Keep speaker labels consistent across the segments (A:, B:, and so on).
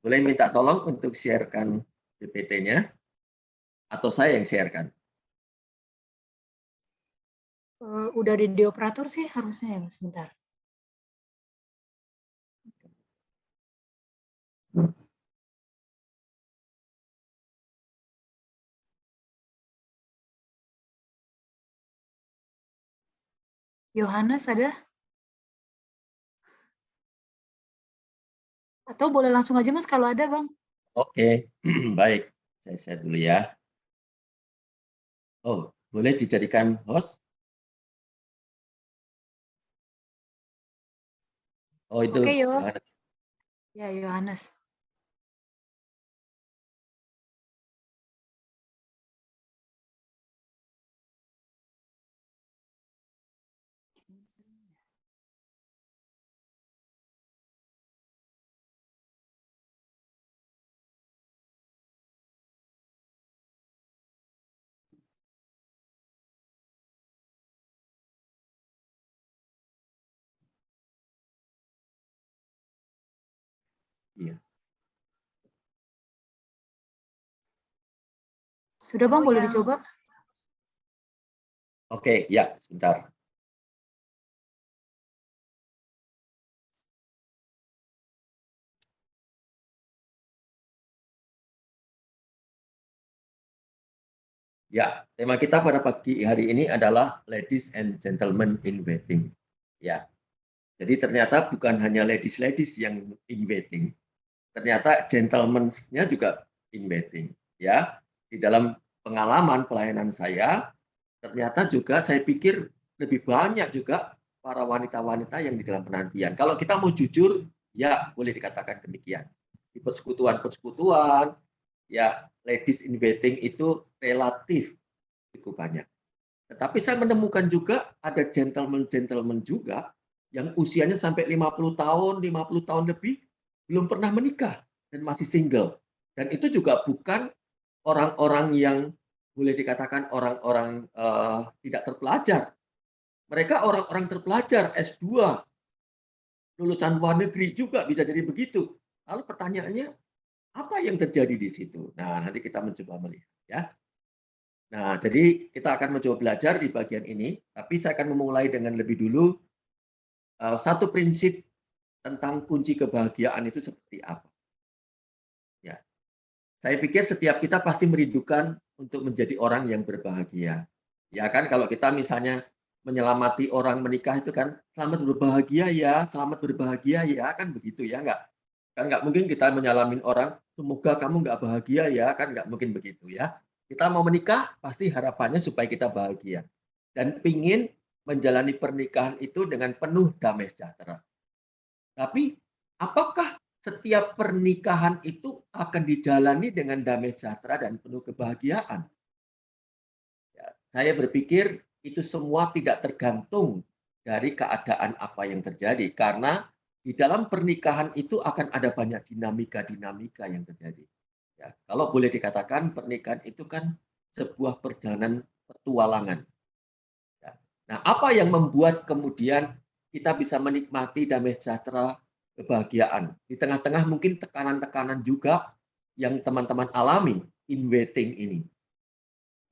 A: Boleh minta tolong untuk sharekan PPT-nya atau saya yang sharekan?
B: Udah di operator sih harusnya ya, Mas, sebentar. Yohanes ada? Atau boleh langsung aja, Mas, kalau ada, Bang.
A: Oke, baik. Saya share dulu ya. Oh, boleh dijadikan host? Oh, itu
B: Oke, Yo.
A: Yohanes.
B: Ya, Yohanes.
A: Iya.
B: Sudah, Bang, boleh dicoba?
A: Oke, ya, sebentar. Ya, tema kita pada pagi hari ini adalah Ladies and Gentlemen in Wedding. Ya, jadi ternyata bukan hanya ladies-ladies yang in wedding, ternyata gentlemen-nya juga in wedding. Ya, di dalam pengalaman pelayanan saya, ternyata juga saya pikir lebih banyak juga para wanita-wanita yang di dalam penantian. Kalau kita mau jujur, ya boleh dikatakan demikian. Di persekutuan-persekutuan, ya ladies in wedding itu relatif cukup banyak. Tetapi saya menemukan juga ada gentleman-gentleman juga yang usianya sampai 50 tahun, 50 tahun lebih belum pernah menikah dan masih single. Dan itu juga bukan orang-orang yang boleh dikatakan orang-orang tidak terpelajar. Mereka orang-orang terpelajar S2, lulusan luar negeri juga bisa jadi begitu. Lalu pertanyaannya, apa yang terjadi di situ? Nah, nanti kita mencoba melihat ya. Nah, jadi kita akan mencoba belajar di bagian ini, tapi saya akan memulai dengan lebih dulu satu prinsip tentang kunci kebahagiaan itu seperti apa. Ya, saya pikir setiap kita pasti merindukan untuk menjadi orang yang berbahagia. Ya kan, kalau kita misalnya menyelamati orang menikah itu kan, selamat berbahagia ya, selamat berbahagia ya, kan begitu ya, enggak? Kan nggak mungkin kita menyalamin orang, semoga kamu nggak bahagia ya, kan nggak mungkin begitu ya. Kita mau menikah, pasti harapannya supaya kita bahagia. Dan pingin menjalani pernikahan itu dengan penuh damai sejahtera. Tapi apakah setiap pernikahan itu akan dijalani dengan damai sejahtera dan penuh kebahagiaan? Ya, saya berpikir itu semua tidak tergantung dari keadaan apa yang terjadi, karena di dalam pernikahan itu akan ada banyak dinamika-dinamika yang terjadi. Ya, kalau boleh dikatakan pernikahan itu kan sebuah perjalanan petualangan. Ya. Nah, apa yang membuat kemudian kita bisa menikmati damai sejahtera, kebahagiaan di tengah-tengah mungkin tekanan-tekanan juga yang teman-teman alami in waiting ini.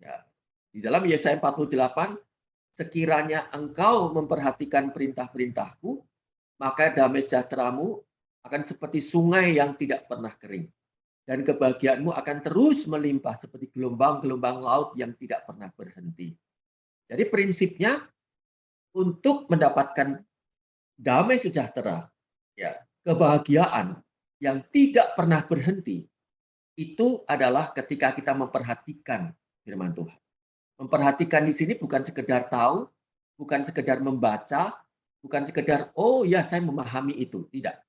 A: Ya. Di dalam Yesaya 48, sekiranya engkau memperhatikan perintah-perintahku, maka damai sejahteramu akan seperti sungai yang tidak pernah kering. Dan kebahagiaanmu akan terus melimpah seperti gelombang-gelombang laut yang tidak pernah berhenti. Jadi prinsipnya untuk mendapatkan damai sejahtera, ya, kebahagiaan yang tidak pernah berhenti, itu adalah ketika kita memperhatikan firman Tuhan. Memperhatikan di sini bukan sekedar tahu, bukan sekedar membaca, bukan sekedar, oh ya saya memahami itu, tidak.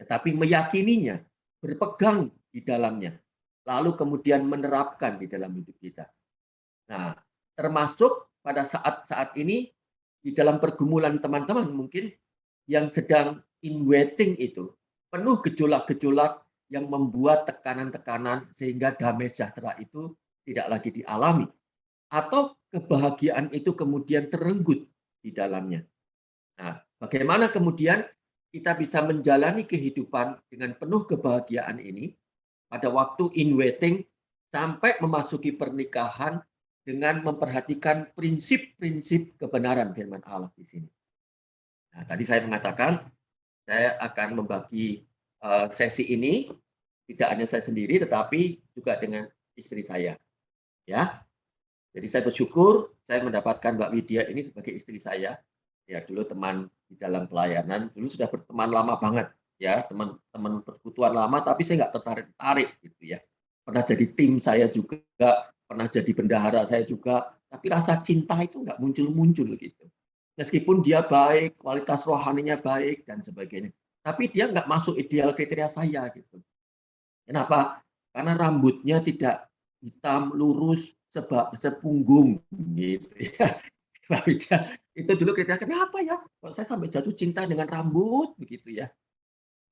A: Tetapi meyakininya, berpegang di dalamnya, lalu kemudian menerapkan di dalam hidup kita. Nah, termasuk pada saat-saat ini, di dalam pergumulan teman-teman mungkin yang sedang in waiting itu, penuh gejolak-gejolak yang membuat tekanan-tekanan sehingga damai sejahtera itu tidak lagi dialami. Atau kebahagiaan itu kemudian terenggut di dalamnya. Nah, bagaimana kemudian kita bisa menjalani kehidupan dengan penuh kebahagiaan ini pada waktu in waiting sampai memasuki pernikahan dengan memperhatikan prinsip-prinsip kebenaran firman Allah di sini. Nah, tadi saya mengatakan saya akan membagi sesi ini tidak hanya saya sendiri tetapi juga dengan istri saya, ya. Jadi saya bersyukur saya mendapatkan Mbak Widya ini sebagai istri saya. Ya dulu teman di dalam pelayanan, dulu sudah berteman lama banget ya, teman-teman persekutuan lama tapi saya nggak tertarik-tarik gitu ya. Pernah jadi tim saya juga, pernah jadi bendahara saya juga, tapi rasa cinta itu nggak muncul-muncul gitu. Meskipun dia baik, kualitas rohaninya baik dan sebagainya, tapi dia nggak masuk ideal kriteria saya gitu. Kenapa? Karena rambutnya tidak hitam, lurus, sepunggung gitu ya. Mbak Wida, itu dulu kita kenapa ya? Kok saya sampai jatuh cinta dengan rambut begitu ya.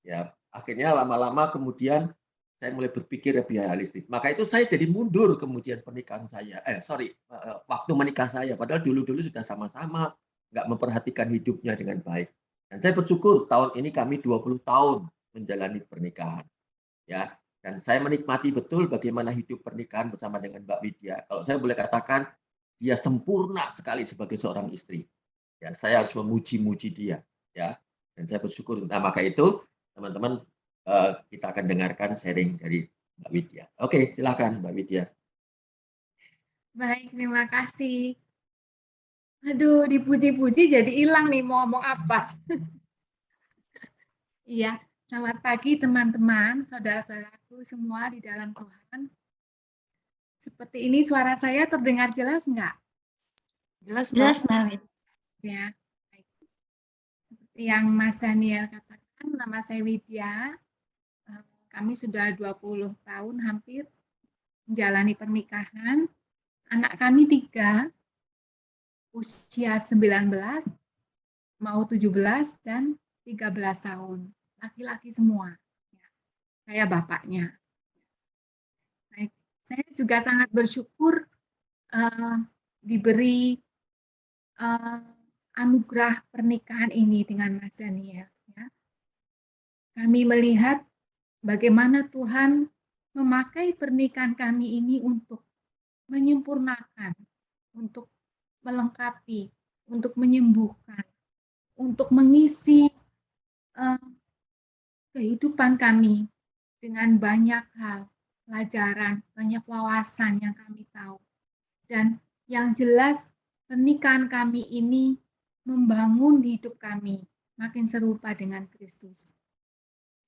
A: Ya, akhirnya lama-lama kemudian saya mulai berpikir lebih realistis. Maka itu saya jadi mundur kemudian pernikahan saya. Waktu menikah saya. Padahal dulu-dulu sudah sama-sama, nggak memperhatikan hidupnya dengan baik. Dan saya bersyukur tahun ini kami 20 tahun menjalani pernikahan. Ya, dan saya menikmati betul bagaimana hidup pernikahan bersama dengan Mbak Widya. Kalau saya boleh katakan, dia sempurna sekali sebagai seorang istri. Ya, saya harus memuji-muji dia, ya. Dan saya bersyukur. Nah, maka itu teman-teman kita akan dengarkan sharing dari Mbak Widya. Oke, silakan Mbak Widya.
C: Baik, terima kasih. Aduh, dipuji-puji jadi hilang nih mau ngomong apa. Iya, selamat pagi teman-teman, saudara-saudaraku semua di dalam Tuhan. Seperti ini suara saya terdengar jelas nggak?
B: Jelas, Mbak.
D: Jelas, Mbak.
C: Ya, baik. Seperti yang Mas Daniel katakan, nama saya Widya. Kami sudah 20 tahun hampir menjalani pernikahan. Anak kami 3, usia 19, mau 17, dan 13 tahun. Laki-laki semua. Ya, saya bapaknya. Baik. Saya juga sangat bersyukur diberi anugerah pernikahan ini dengan Mas Daniel. Ya. Kami melihat bagaimana Tuhan memakai pernikahan kami ini untuk menyempurnakan, untuk melengkapi, untuk menyembuhkan, untuk mengisi kehidupan kami dengan banyak hal, pelajaran, banyak wawasan yang kami tahu. Dan yang jelas pernikahan kami ini membangun hidup kami makin serupa dengan Kristus.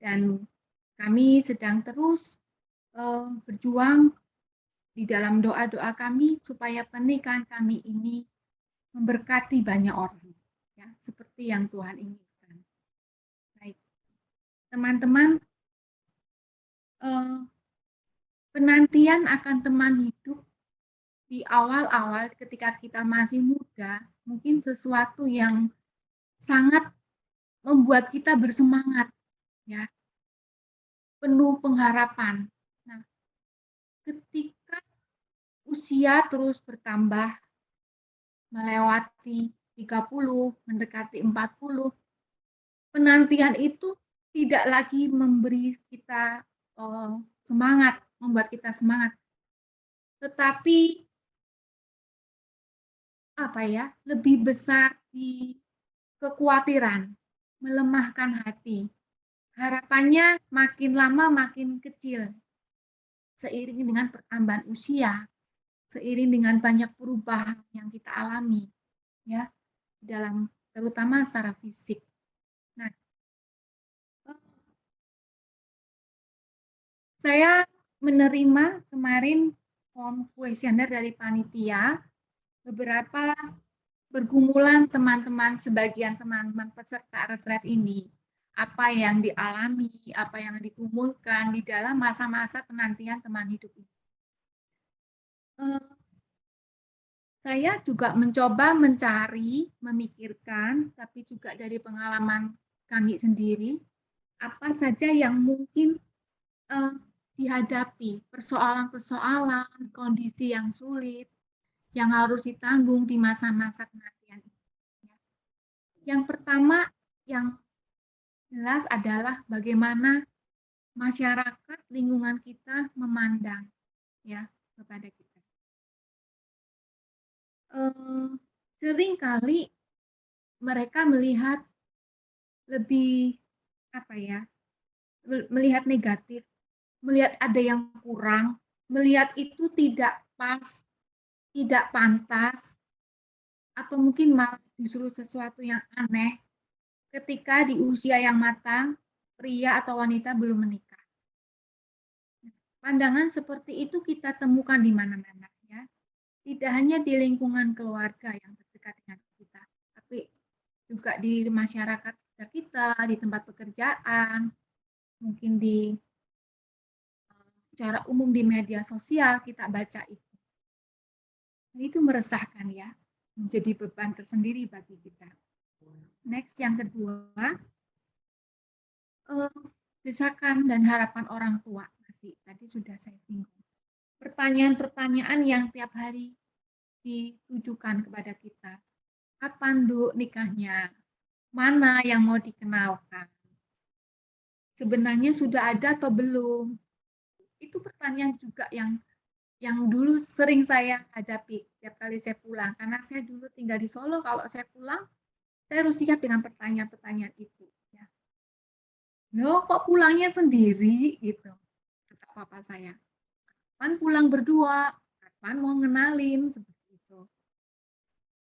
C: Dan kami sedang terus berjuang di dalam doa-doa kami supaya pernikahan kami ini memberkati banyak orang, ya, seperti yang Tuhan inginkan. Baik, teman-teman, penantian akan teman hidup di awal-awal ketika kita masih muda, mungkin sesuatu yang sangat membuat kita bersemangat, ya, penuh pengharapan. Nah, ketika usia terus bertambah, melewati 30, mendekati 40, penantian itu tidak lagi memberi kita semangat, membuat kita semangat, tetapi lebih besar di kekhawatiran, melemahkan hati. Harapannya makin lama makin kecil. Seiring dengan pertambahan usia, seiring dengan banyak perubahan yang kita alami, ya, dalam terutama secara fisik. Nah, saya menerima kemarin form kuesioner dari panitia, beberapa pergumulan teman-teman, sebagian teman-teman peserta retret ini, apa yang dialami, apa yang digumulkan di dalam masa-masa penantian teman hidup ini. Saya juga mencoba mencari, memikirkan, tapi juga dari pengalaman kami sendiri, apa saja yang mungkin dihadapi, persoalan-persoalan, kondisi yang sulit, yang harus ditanggung di masa-masa penantian ini. Yang pertama, yang jelas adalah bagaimana masyarakat lingkungan kita memandang ya kepada kita. Seringkali mereka melihat lebih melihat negatif, melihat ada yang kurang, melihat itu tidak pas, tidak pantas, atau mungkin malah justru sesuatu yang aneh ketika di usia yang matang, pria atau wanita belum menikah. Pandangan seperti itu kita temukan di mana-mana ya. Tidak hanya di lingkungan keluarga yang terdekat dengan kita, tapi juga di masyarakat sekitar kita, di tempat pekerjaan, mungkin secara umum di media sosial kita baca itu. Itu meresahkan ya, menjadi beban tersendiri bagi kita. Next, yang kedua, desakan dan harapan orang tua. Tadi sudah saya singgung. Pertanyaan-pertanyaan yang tiap hari ditujukan kepada kita. Kapan nikahnya? Mana yang mau dikenalkan? Sebenarnya sudah ada atau belum? Itu pertanyaan juga yang dulu sering saya hadapi setiap kali saya pulang. Karena saya dulu tinggal di Solo, kalau saya pulang, saya harus siap dengan pertanyaan-pertanyaan itu. Ya. Loh, kok pulangnya sendiri? Gitu, kata papa saya. Kapan pulang berdua? Kapan mau ngenalin? Seperti itu.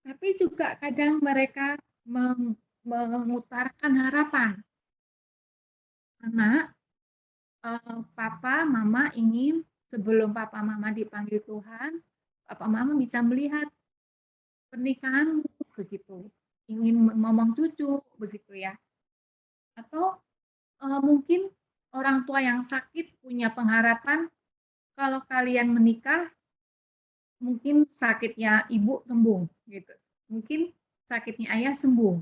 C: Tapi juga kadang mereka mengutarakan harapan. Karena papa, mama ingin sebelum papa, mama dipanggil Tuhan, papa, mama bisa melihat pernikahanmu begitu. Ingin ngomong cucu begitu ya. Atau mungkin orang tua yang sakit punya pengharapan kalau kalian menikah, mungkin sakitnya ibu sembuh, gitu. Mungkin sakitnya ayah sembuh.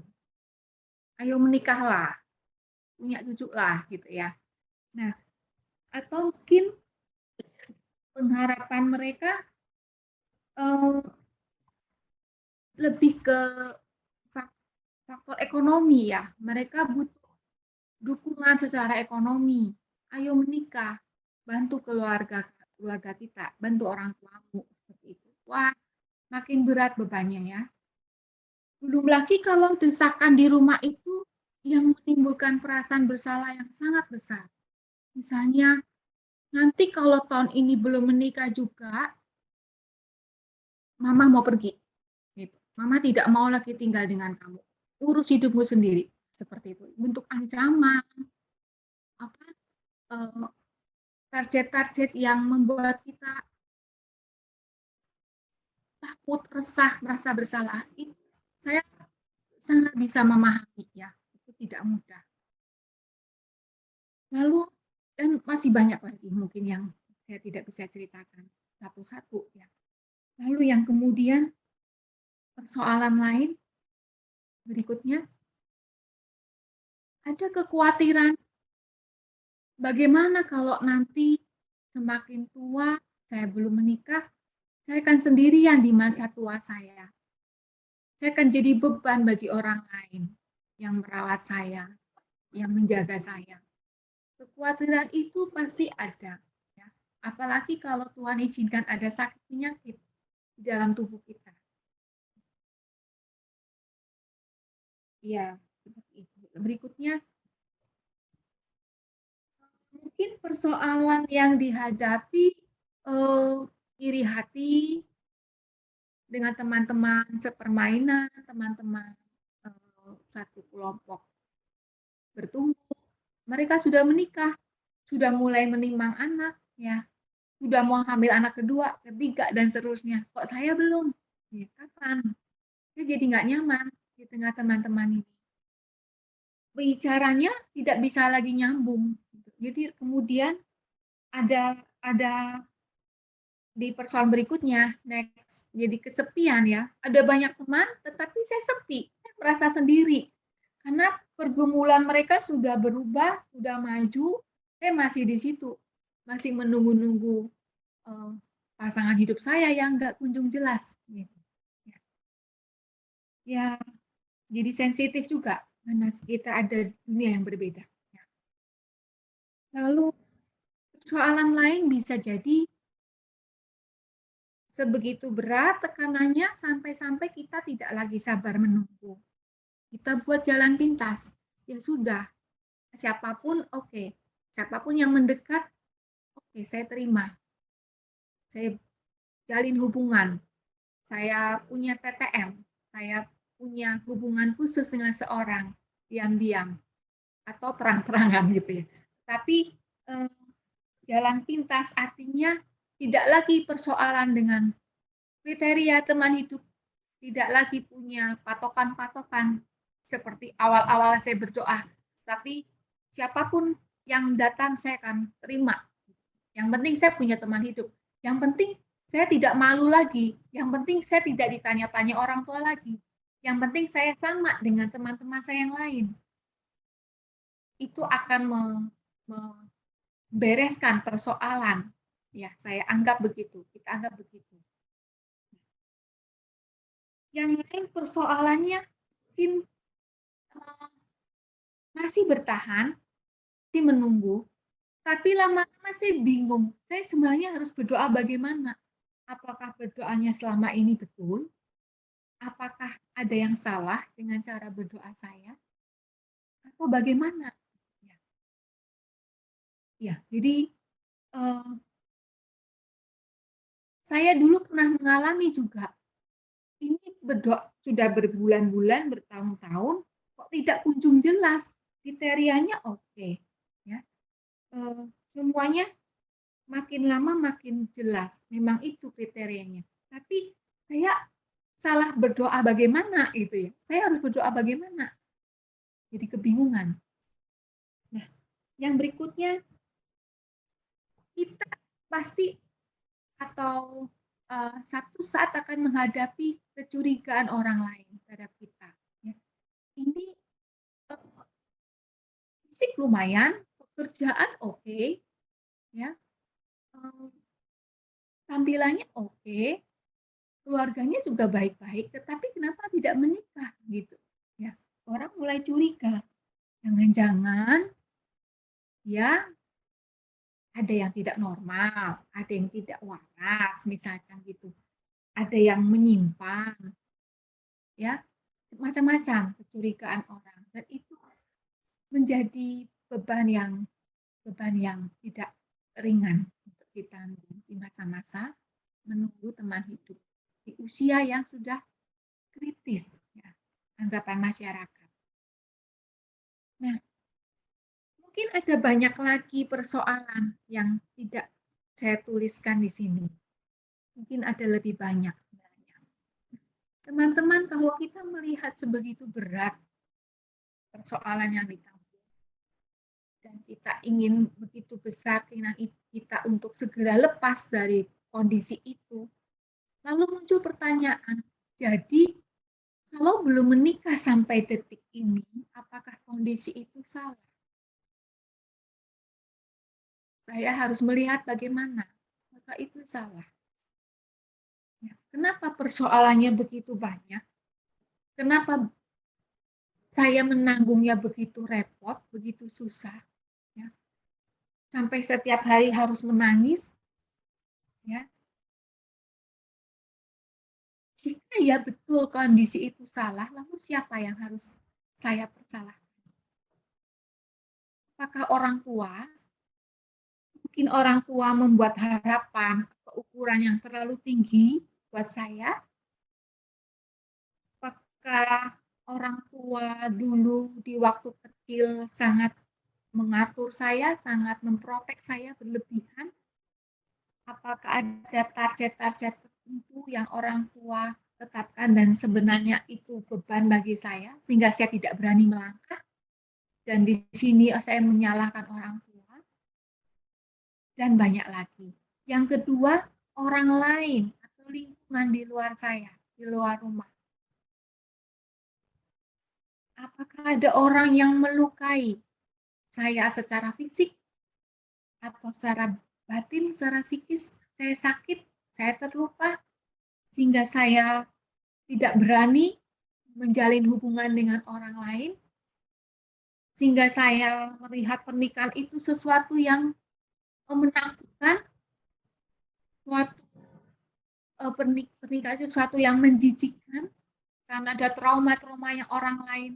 C: Ayo menikahlah, punya cucu lah, gitu ya. Nah, atau mungkin pengharapan mereka lebih ke faktor ekonomi ya. Mereka butuh dukungan secara ekonomi. Ayo menikah, bantu keluarga kita, bantu orang tuamu seperti itu. Wah, makin berat bebannya ya. Belum lagi kalau desakan di rumah itu yang menimbulkan perasaan bersalah yang sangat besar. Misalnya, nanti kalau tahun ini belum menikah juga, mama mau pergi. Gitu. Mama tidak mau lagi tinggal dengan kamu. Urus hidupmu sendiri. Seperti itu. Bentuk ancaman, target-target yang membuat kita takut, resah, merasa bersalah. Itu saya sangat bisa memahami ya. Itu tidak mudah. Lalu, dan masih banyak lagi mungkin yang saya tidak bisa ceritakan satu-satu ya. Lalu yang kemudian persoalan lain berikutnya, ada kekhawatiran bagaimana kalau nanti semakin tua, saya belum menikah, saya akan sendirian di masa tua saya. Saya akan jadi beban bagi orang lain yang merawat saya, yang menjaga saya. Kekhawatiran itu pasti ada. Ya. Apalagi kalau Tuhan izinkan ada sakit penyakit di dalam tubuh kita. Ya, seperti itu. Berikutnya, mungkin persoalan yang dihadapi iri hati dengan teman-teman sepermainan, teman-teman satu kelompok bertumbuh. Mereka sudah menikah, sudah mulai menimang anak, ya, sudah mau hamil anak kedua, ketiga, dan seterusnya. Kok saya belum? Ya, kapan? Saya jadi nggak nyaman di tengah teman-teman ini. Bicaranya tidak bisa lagi nyambung. Jadi kemudian ada di persoalan berikutnya, next, jadi kesepian ya. Ada banyak teman, tetapi saya sepi, saya merasa sendiri. Karena pergumulan mereka sudah berubah, sudah maju, saya masih di situ, masih menunggu-nunggu pasangan hidup saya yang nggak kunjung jelas. Gitu. Ya, jadi sensitif juga Mana kita ada dunia yang berbeda. Ya. Lalu persoalan lain bisa jadi sebegitu berat tekanannya sampai-sampai kita tidak lagi sabar menunggu. Kita buat jalan pintas. Ya sudah, siapapun oke. Siapapun yang mendekat, oke, saya terima. Saya jalin hubungan. Saya punya TTM. Saya punya hubungan khusus dengan seorang diam-diam atau terang-terangan gitu ya. Tapi jalan pintas artinya tidak lagi persoalan dengan kriteria teman hidup, tidak lagi punya patokan-patokan seperti awal-awal saya berdoa, tapi siapapun yang datang saya akan terima. Yang penting saya punya teman hidup. Yang penting saya tidak malu lagi. Yang penting saya tidak ditanya-tanya orang tua lagi. Yang penting saya sama dengan teman-teman saya yang lain. Itu akan membereskan persoalan. Ya, saya anggap begitu. Kita anggap begitu. Yang lain persoalannya mungkin masih bertahan, masih menunggu, tapi lama-lama saya bingung. Saya sebenarnya harus berdoa bagaimana? Apakah berdoanya selama ini betul? Apakah ada yang salah dengan cara berdoa saya? Atau bagaimana? Ya, ya jadi saya dulu pernah mengalami juga. Ini berdoa sudah berbulan-bulan, bertahun-tahun, kok tidak kunjung jelas. Kriterianya oke. Ya. Semuanya makin lama makin jelas. Memang itu kriterianya. Tapi saya salah berdoa bagaimana itu ya. Saya harus berdoa bagaimana? Jadi kebingungan. Nah, yang berikutnya kita pasti atau satu saat akan menghadapi kecurigaan orang lain terhadap kita. Ya. Ini fisik lumayan, pekerjaan oke, ya, tampilannya oke, keluarganya juga baik-baik, tetapi kenapa tidak menikah gitu? Ya, orang mulai curiga, jangan-jangan ya ada yang tidak normal, ada yang tidak waras, misalkan gitu, ada yang menyimpang, ya, macam-macam kecurigaan orang, dan itu menjadi beban yang tidak ringan untuk ditanggung di masa-masa menunggu teman hidup di usia yang sudah kritis, ya, anggapan masyarakat. Nah, mungkin ada banyak lagi persoalan yang tidak saya tuliskan di sini. Mungkin ada lebih banyak sebenarnya. Teman-teman, kalau kita melihat sebegitu berat persoalan yang ditanggung dan kita ingin begitu besar keinginan kita untuk segera lepas dari kondisi itu, lalu muncul pertanyaan, jadi kalau belum menikah sampai detik ini, apakah kondisi itu salah? Saya harus melihat bagaimana, maka itu salah. Ya, kenapa persoalannya begitu banyak? Kenapa saya menanggungnya begitu repot, begitu susah? Ya. Sampai setiap hari harus menangis. Ya. Jika ya betul kondisi itu salah, lalu siapa yang harus saya persalahkan? Apakah orang tua? Mungkin orang tua membuat harapan atau ukuran yang terlalu tinggi buat saya. Apakah orang tua dulu di waktu kecil sangat mengatur saya, sangat memprotek saya berlebihan? Apakah ada target-target tertentu yang orang tua tetapkan dan sebenarnya itu beban bagi saya, sehingga saya tidak berani melangkah? Dan di sini saya menyalahkan orang tua, dan banyak lagi. Yang kedua, orang lain atau lingkungan di luar saya, di luar rumah. Apakah ada orang yang melukai saya secara fisik atau secara batin, secara psikis? Saya sakit, saya terluka, sehingga saya tidak berani menjalin hubungan dengan orang lain. sehingga saya melihat pernikahan itu sesuatu yang menakutkan, suatu pernikahan itu sesuatu yang menjijikkan, karena ada trauma-trauma yang orang lain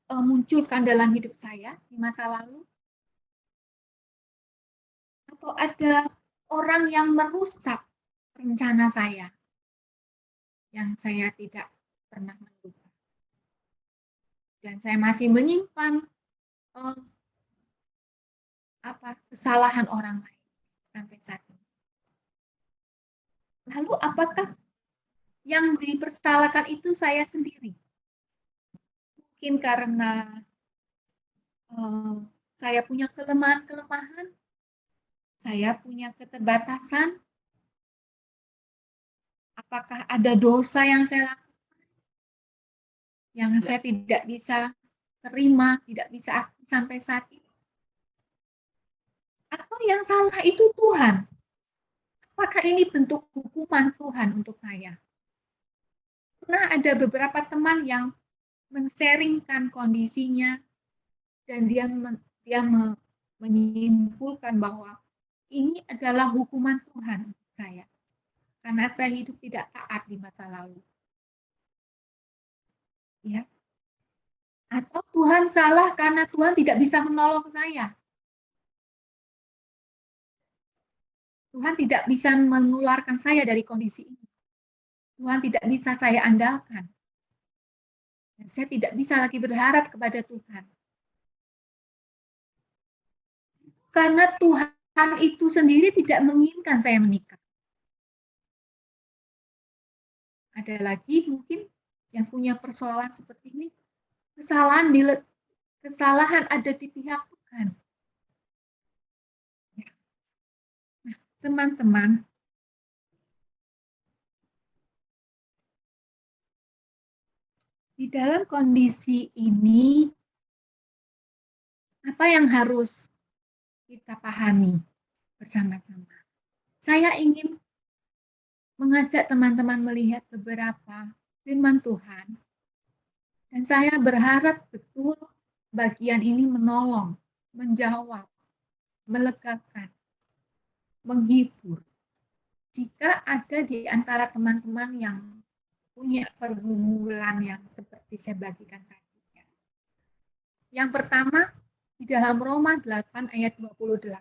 C: munculkan dalam hidup saya di masa lalu, atau ada orang yang merusak rencana saya yang saya tidak pernah menduga. Dan saya masih menyimpan kesalahan orang lain sampai saat ini. Lalu apakah yang dipersalahkan itu saya sendiri? Mungkin karena saya punya kelemahan-kelemahan, saya punya keterbatasan. Apakah ada dosa yang saya lakukan yang saya tidak bisa terima, tidak bisa akui sampai saat ini? Atau yang salah itu Tuhan? Apakah ini bentuk hukuman Tuhan untuk saya? Pernah ada beberapa teman yang men-sharingkan kondisinya, dan dia menyimpulkan bahwa ini adalah hukuman Tuhan untuk saya, karena saya hidup tidak taat di masa lalu. Ya. Atau Tuhan salah karena Tuhan tidak bisa menolong saya. Tuhan tidak bisa mengeluarkan saya dari kondisi ini. Tuhan tidak bisa saya andalkan. Dan saya tidak bisa lagi berharap kepada Tuhan. Karena Tuhan itu sendiri tidak menginginkan saya menikah. Ada lagi mungkin yang punya persoalan seperti ini. Kesalahan ada di pihak Tuhan. Nah, teman-teman, di dalam kondisi ini, apa yang harus kita pahami bersama-sama? Saya ingin mengajak teman-teman melihat beberapa firman Tuhan, dan saya berharap betul bagian ini menolong, menjawab, melegakan, menghibur. Jika ada di antara teman-teman yang punya pergumulan yang seperti saya bagikan tadi. Yang pertama, di dalam Roma 8 ayat 28,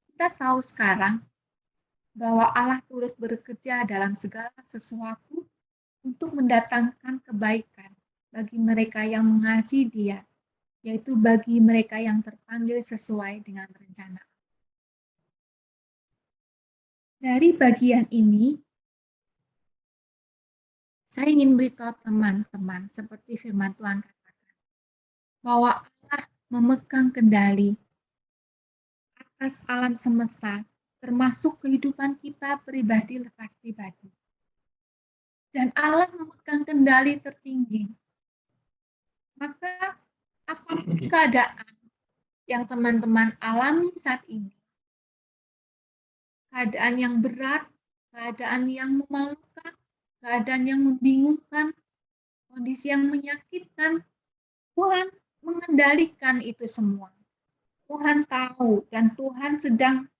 C: kita tahu sekarang bahwa Allah turut bekerja dalam segala sesuatu untuk mendatangkan kebaikan bagi mereka yang mengasihi Dia, yaitu bagi mereka yang terpanggil sesuai dengan rencana. Dari bagian ini, saya ingin beritahu teman-teman seperti firman Tuhan katakan, bahwa Allah memegang kendali atas alam semesta, termasuk kehidupan kita pribadi lepas pribadi. Dan Allah memegang kendali tertinggi. Maka apapun keadaan yang teman-teman alami saat ini, keadaan yang berat, keadaan yang memalukan, keadaan yang membingungkan, kondisi yang menyakitkan, Tuhan mengendalikan itu semua. Tuhan tahu dan Tuhan sedang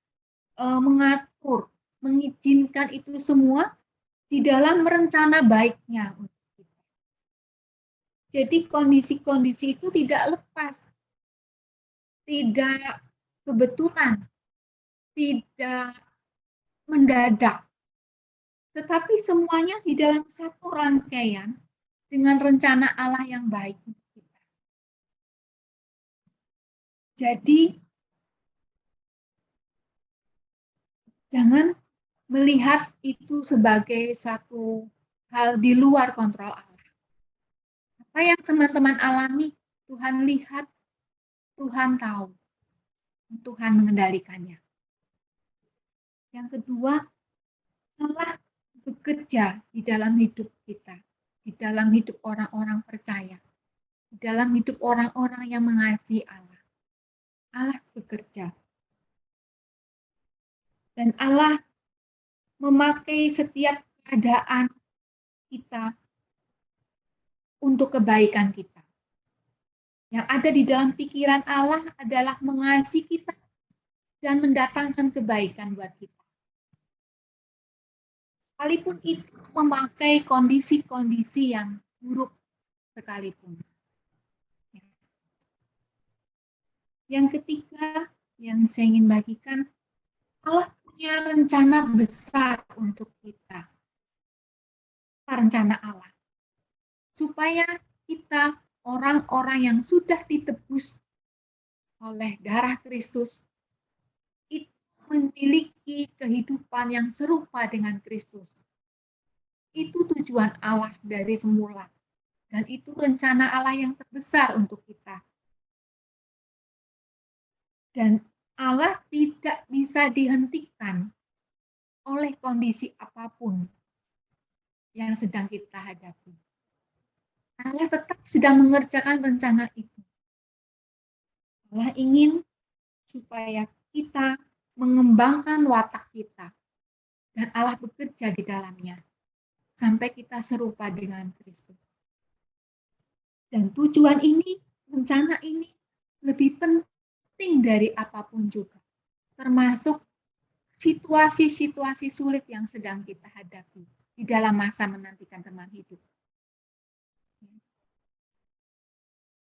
C: mengatur, mengizinkan itu semua di dalam rencana baiknya untuk kita. Jadi kondisi-kondisi itu tidak lepas, tidak kebetulan, tidak mendadak, tetapi semuanya di dalam satu rangkaian dengan rencana Allah yang baik untuk kita. Jadi jangan melihat itu sebagai satu hal di luar kontrol Allah. Apa yang teman-teman alami, Tuhan lihat, Tuhan tahu, Tuhan mengendalikannya. Yang kedua, Allah bekerja di dalam hidup kita, di dalam hidup orang-orang percaya, di dalam hidup orang-orang yang mengasihi Allah. Allah bekerja. Dan Allah memakai setiap keadaan kita untuk kebaikan kita. Yang ada di dalam pikiran Allah adalah mengasihi kita dan mendatangkan kebaikan buat kita. Sekalipun itu memakai kondisi-kondisi yang buruk sekalipun. Yang ketiga yang saya ingin bagikan, Allah punya rencana besar untuk kita. Rencana Allah. Supaya kita, orang-orang yang sudah ditebus oleh darah Kristus, itu memiliki kehidupan yang serupa dengan Kristus. Itu tujuan Allah dari semula. Dan itu rencana Allah yang terbesar untuk kita. Dan Allah tidak bisa dihentikan oleh kondisi apapun yang sedang kita hadapi. Allah tetap sedang mengerjakan rencana itu. Allah ingin supaya kita mengembangkan watak kita. Dan Allah bekerja di dalamnya. Sampai kita serupa dengan Kristus. Dan tujuan ini, rencana ini, lebih penting dari apapun juga. Termasuk situasi-situasi sulit yang sedang kita hadapi di dalam masa menantikan teman hidup.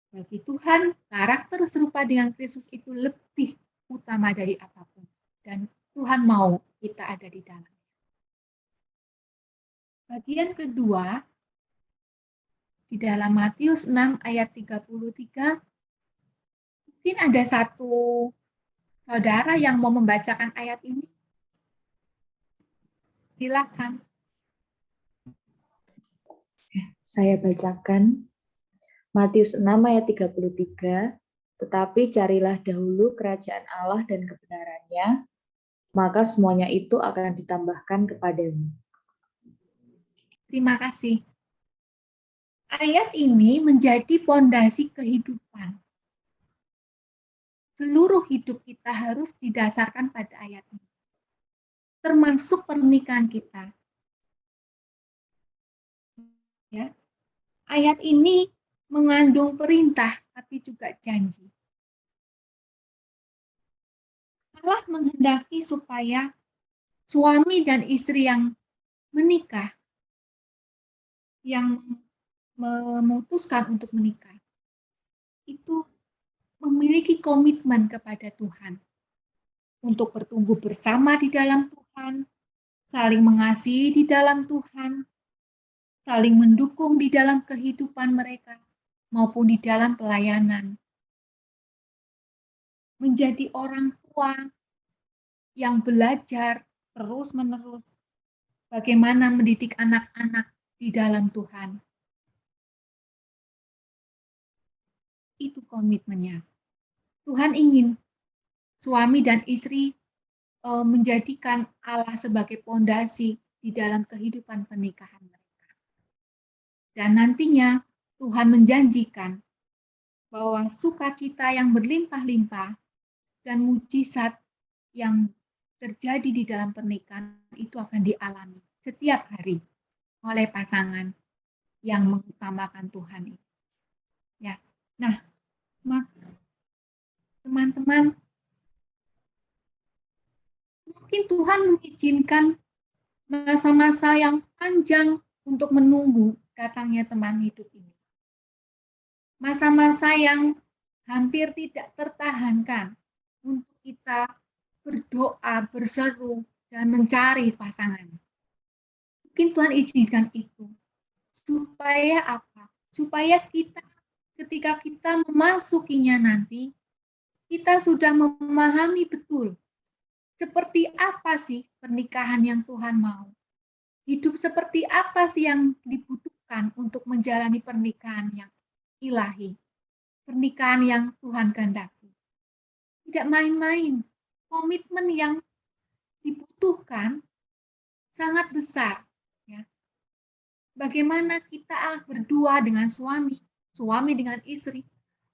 C: Bagi Tuhan, karakter serupa dengan Kristus itu lebih utama dari apapun. Dan Tuhan mau kita ada di dalam. Bagian kedua, di dalam Matius 6 ayat 33, mungkin ada satu saudara yang mau membacakan ayat ini. Silakan.
D: Saya bacakan Matius 6 ayat 33, tetapi carilah dahulu kerajaan Allah dan kebenarannya, maka semuanya itu akan ditambahkan kepadamu.
C: Terima kasih. Ayat ini menjadi pondasi kehidupan. Seluruh hidup kita harus didasarkan pada ayat ini. Termasuk pernikahan kita. Ya. Ayat ini mengandung perintah, tapi juga janji. Allah menghendaki supaya suami dan istri yang menikah, yang memutuskan untuk menikah, itu memiliki komitmen kepada Tuhan untuk bertumbuh bersama di dalam Tuhan, saling mengasihi di dalam Tuhan, saling mendukung di dalam kehidupan mereka, maupun di dalam pelayanan. Menjadi orang tua yang belajar terus-menerus bagaimana mendidik anak-anak di dalam Tuhan. Itu komitmennya. Tuhan ingin suami dan istri menjadikan Allah sebagai pondasi di dalam kehidupan pernikahan mereka. Dan nantinya Tuhan menjanjikan bahwa sukacita yang berlimpah-limpah dan mujizat yang terjadi di dalam pernikahan itu akan dialami setiap hari oleh pasangan yang mengutamakan Tuhan itu. Ya. Nah, maka teman-teman, mungkin Tuhan mengizinkan masa-masa yang panjang untuk menunggu datangnya teman hidup ini. Masa-masa yang hampir tidak tertahankan untuk kita berdoa, berseru, dan mencari pasangan. Mungkin Tuhan izinkan itu. Supaya apa? Supaya kita, ketika kita memasukinya nanti, kita sudah memahami betul seperti apa sih pernikahan yang Tuhan mau. Hidup seperti apa sih yang dibutuhkan untuk menjalani pernikahan yang ilahi. Pernikahan yang Tuhan kehendaki. Tidak main-main. Komitmen yang dibutuhkan sangat besar. Ya. Bagaimana kita berdua dengan suami dengan istri,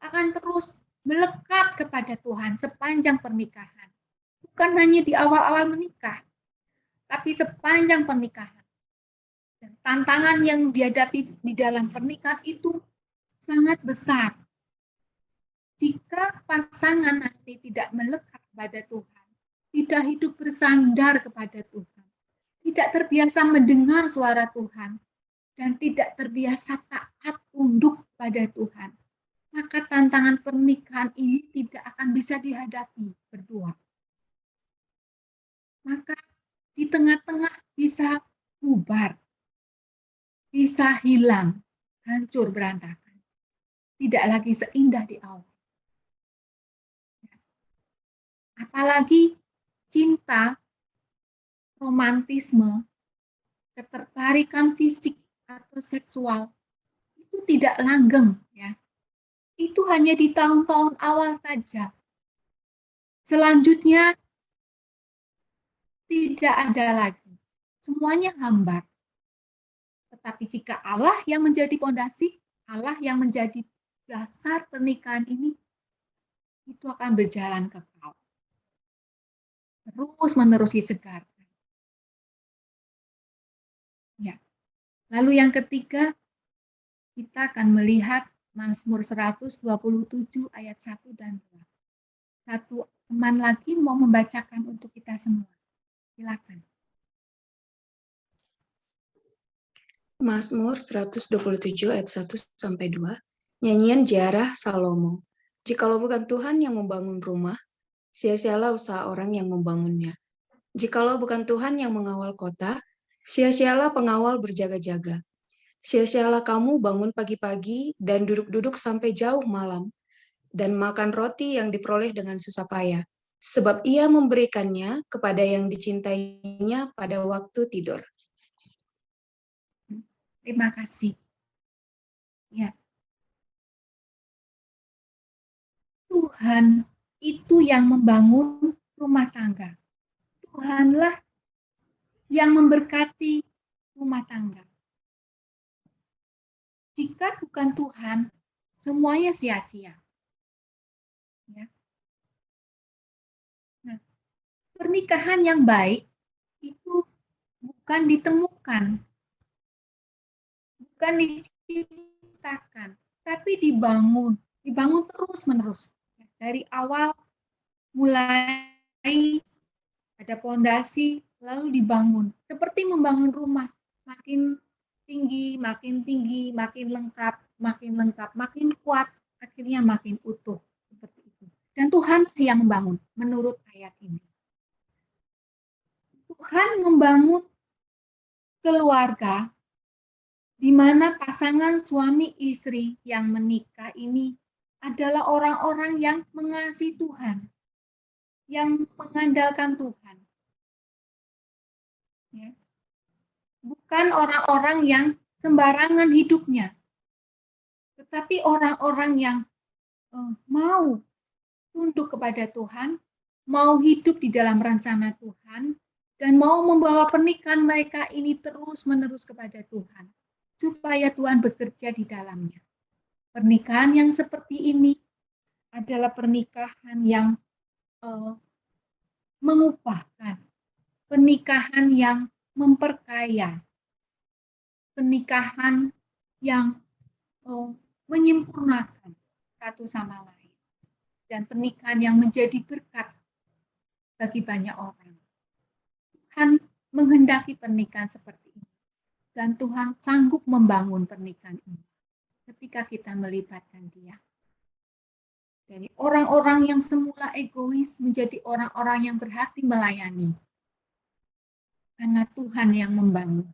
C: akan terus melekat kepada Tuhan sepanjang pernikahan. Bukan hanya di awal-awal menikah, tapi sepanjang pernikahan. Dan tantangan yang dihadapi di dalam pernikahan itu sangat besar. Jika pasangan nanti tidak melekat kepada Tuhan, tidak hidup bersandar kepada Tuhan, tidak terbiasa mendengar suara Tuhan, dan tidak terbiasa taat tunduk pada Tuhan, maka tantangan pernikahan ini tidak akan bisa dihadapi berdua. Maka di tengah-tengah bisa bubar, bisa hilang, hancur berantakan. Tidak lagi seindah di awal. Apalagi cinta, romantisme, ketertarikan fisik atau seksual itu tidak langgeng, ya. Itu hanya di tahun-tahun awal saja. Selanjutnya tidak ada lagi. Semuanya hambar. Tetapi jika Allah yang menjadi pondasi, Allah yang menjadi dasar pernikahan ini, itu akan berjalan kekal. Terus-menerus disegarkan. Ya. Lalu yang ketiga, kita akan melihat Mazmur 127 ayat 1 dan 2. Satu teman lagi mau membacakan untuk kita semua. Silakan.
E: Mazmur 127 ayat 1 sampai 2. Nyanyian Ziarah Salomo. Jikalau bukan Tuhan yang membangun rumah, sia-sialah usaha orang yang membangunnya. Jikalau bukan Tuhan yang mengawal kota, sia-sialah pengawal berjaga-jaga. Sia-sialah kamu bangun pagi-pagi dan duduk-duduk sampai jauh malam, dan makan roti yang diperoleh dengan susah payah, sebab ia memberikannya kepada yang dicintainya pada waktu tidur.
C: Terima kasih. Ya. Tuhan itu yang membangun rumah tangga. Tuhanlah yang memberkati rumah tangga. Jika bukan Tuhan, semuanya sia-sia. Ya. Nah, pernikahan yang baik itu bukan ditemukan, bukan diciptakan, tapi dibangun terus-menerus. Dari awal mulai ada pondasi, lalu dibangun. Seperti membangun rumah, makin tinggi, makin lengkap, makin kuat, akhirnya makin utuh. Seperti itu. Dan Tuhan yang membangun, menurut ayat ini. Tuhan membangun keluarga di mana pasangan suami istri yang menikah ini adalah orang-orang yang mengasihi Tuhan, yang mengandalkan Tuhan. Ya. Bukan orang-orang yang sembarangan hidupnya, tetapi orang-orang yang mau tunduk kepada Tuhan, mau hidup di dalam rencana Tuhan, dan mau membawa pernikahan mereka ini terus-menerus kepada Tuhan, supaya Tuhan bekerja di dalamnya. Pernikahan yang seperti ini adalah pernikahan yang mengubahkan, pernikahan yang memperkaya, pernikahan yang menyempurnakan satu sama lain, dan pernikahan yang menjadi berkat bagi banyak orang. Tuhan menghendaki pernikahan seperti ini, dan Tuhan sanggup membangun pernikahan ini ketika kita melibatkan Dia. Dari orang-orang yang semula egois menjadi orang-orang yang berhati melayani. Karena Tuhan yang membangun.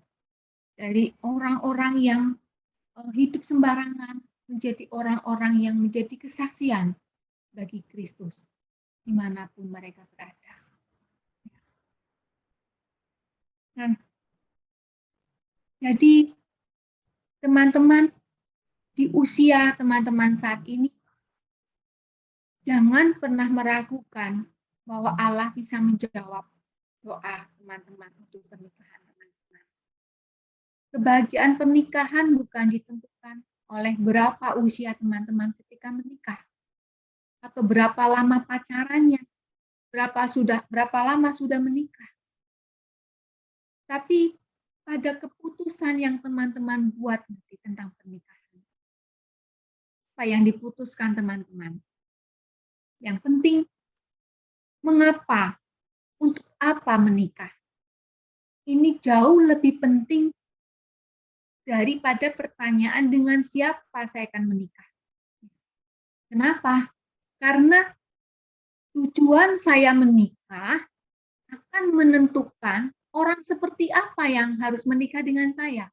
C: Dari orang-orang yang hidup sembarangan menjadi orang-orang yang menjadi kesaksian bagi Kristus dimanapun mereka berada. Nah, jadi teman-teman di usia teman-teman saat ini, jangan pernah meragukan bahwa Allah bisa menjawab doa teman-teman untuk pernikahan teman-teman. Kebahagiaan pernikahan bukan ditentukan oleh berapa usia teman-teman ketika menikah, atau berapa lama pacarannya, berapa lama sudah menikah. Tapi pada keputusan yang teman-teman buat nanti tentang pernikahan. Apa yang diputuskan teman-teman? Yang penting, mengapa? Untuk apa menikah? Ini jauh lebih penting daripada pertanyaan dengan siapa saya akan menikah. Kenapa? Karena tujuan saya menikah akan menentukan orang seperti apa yang harus menikah dengan saya.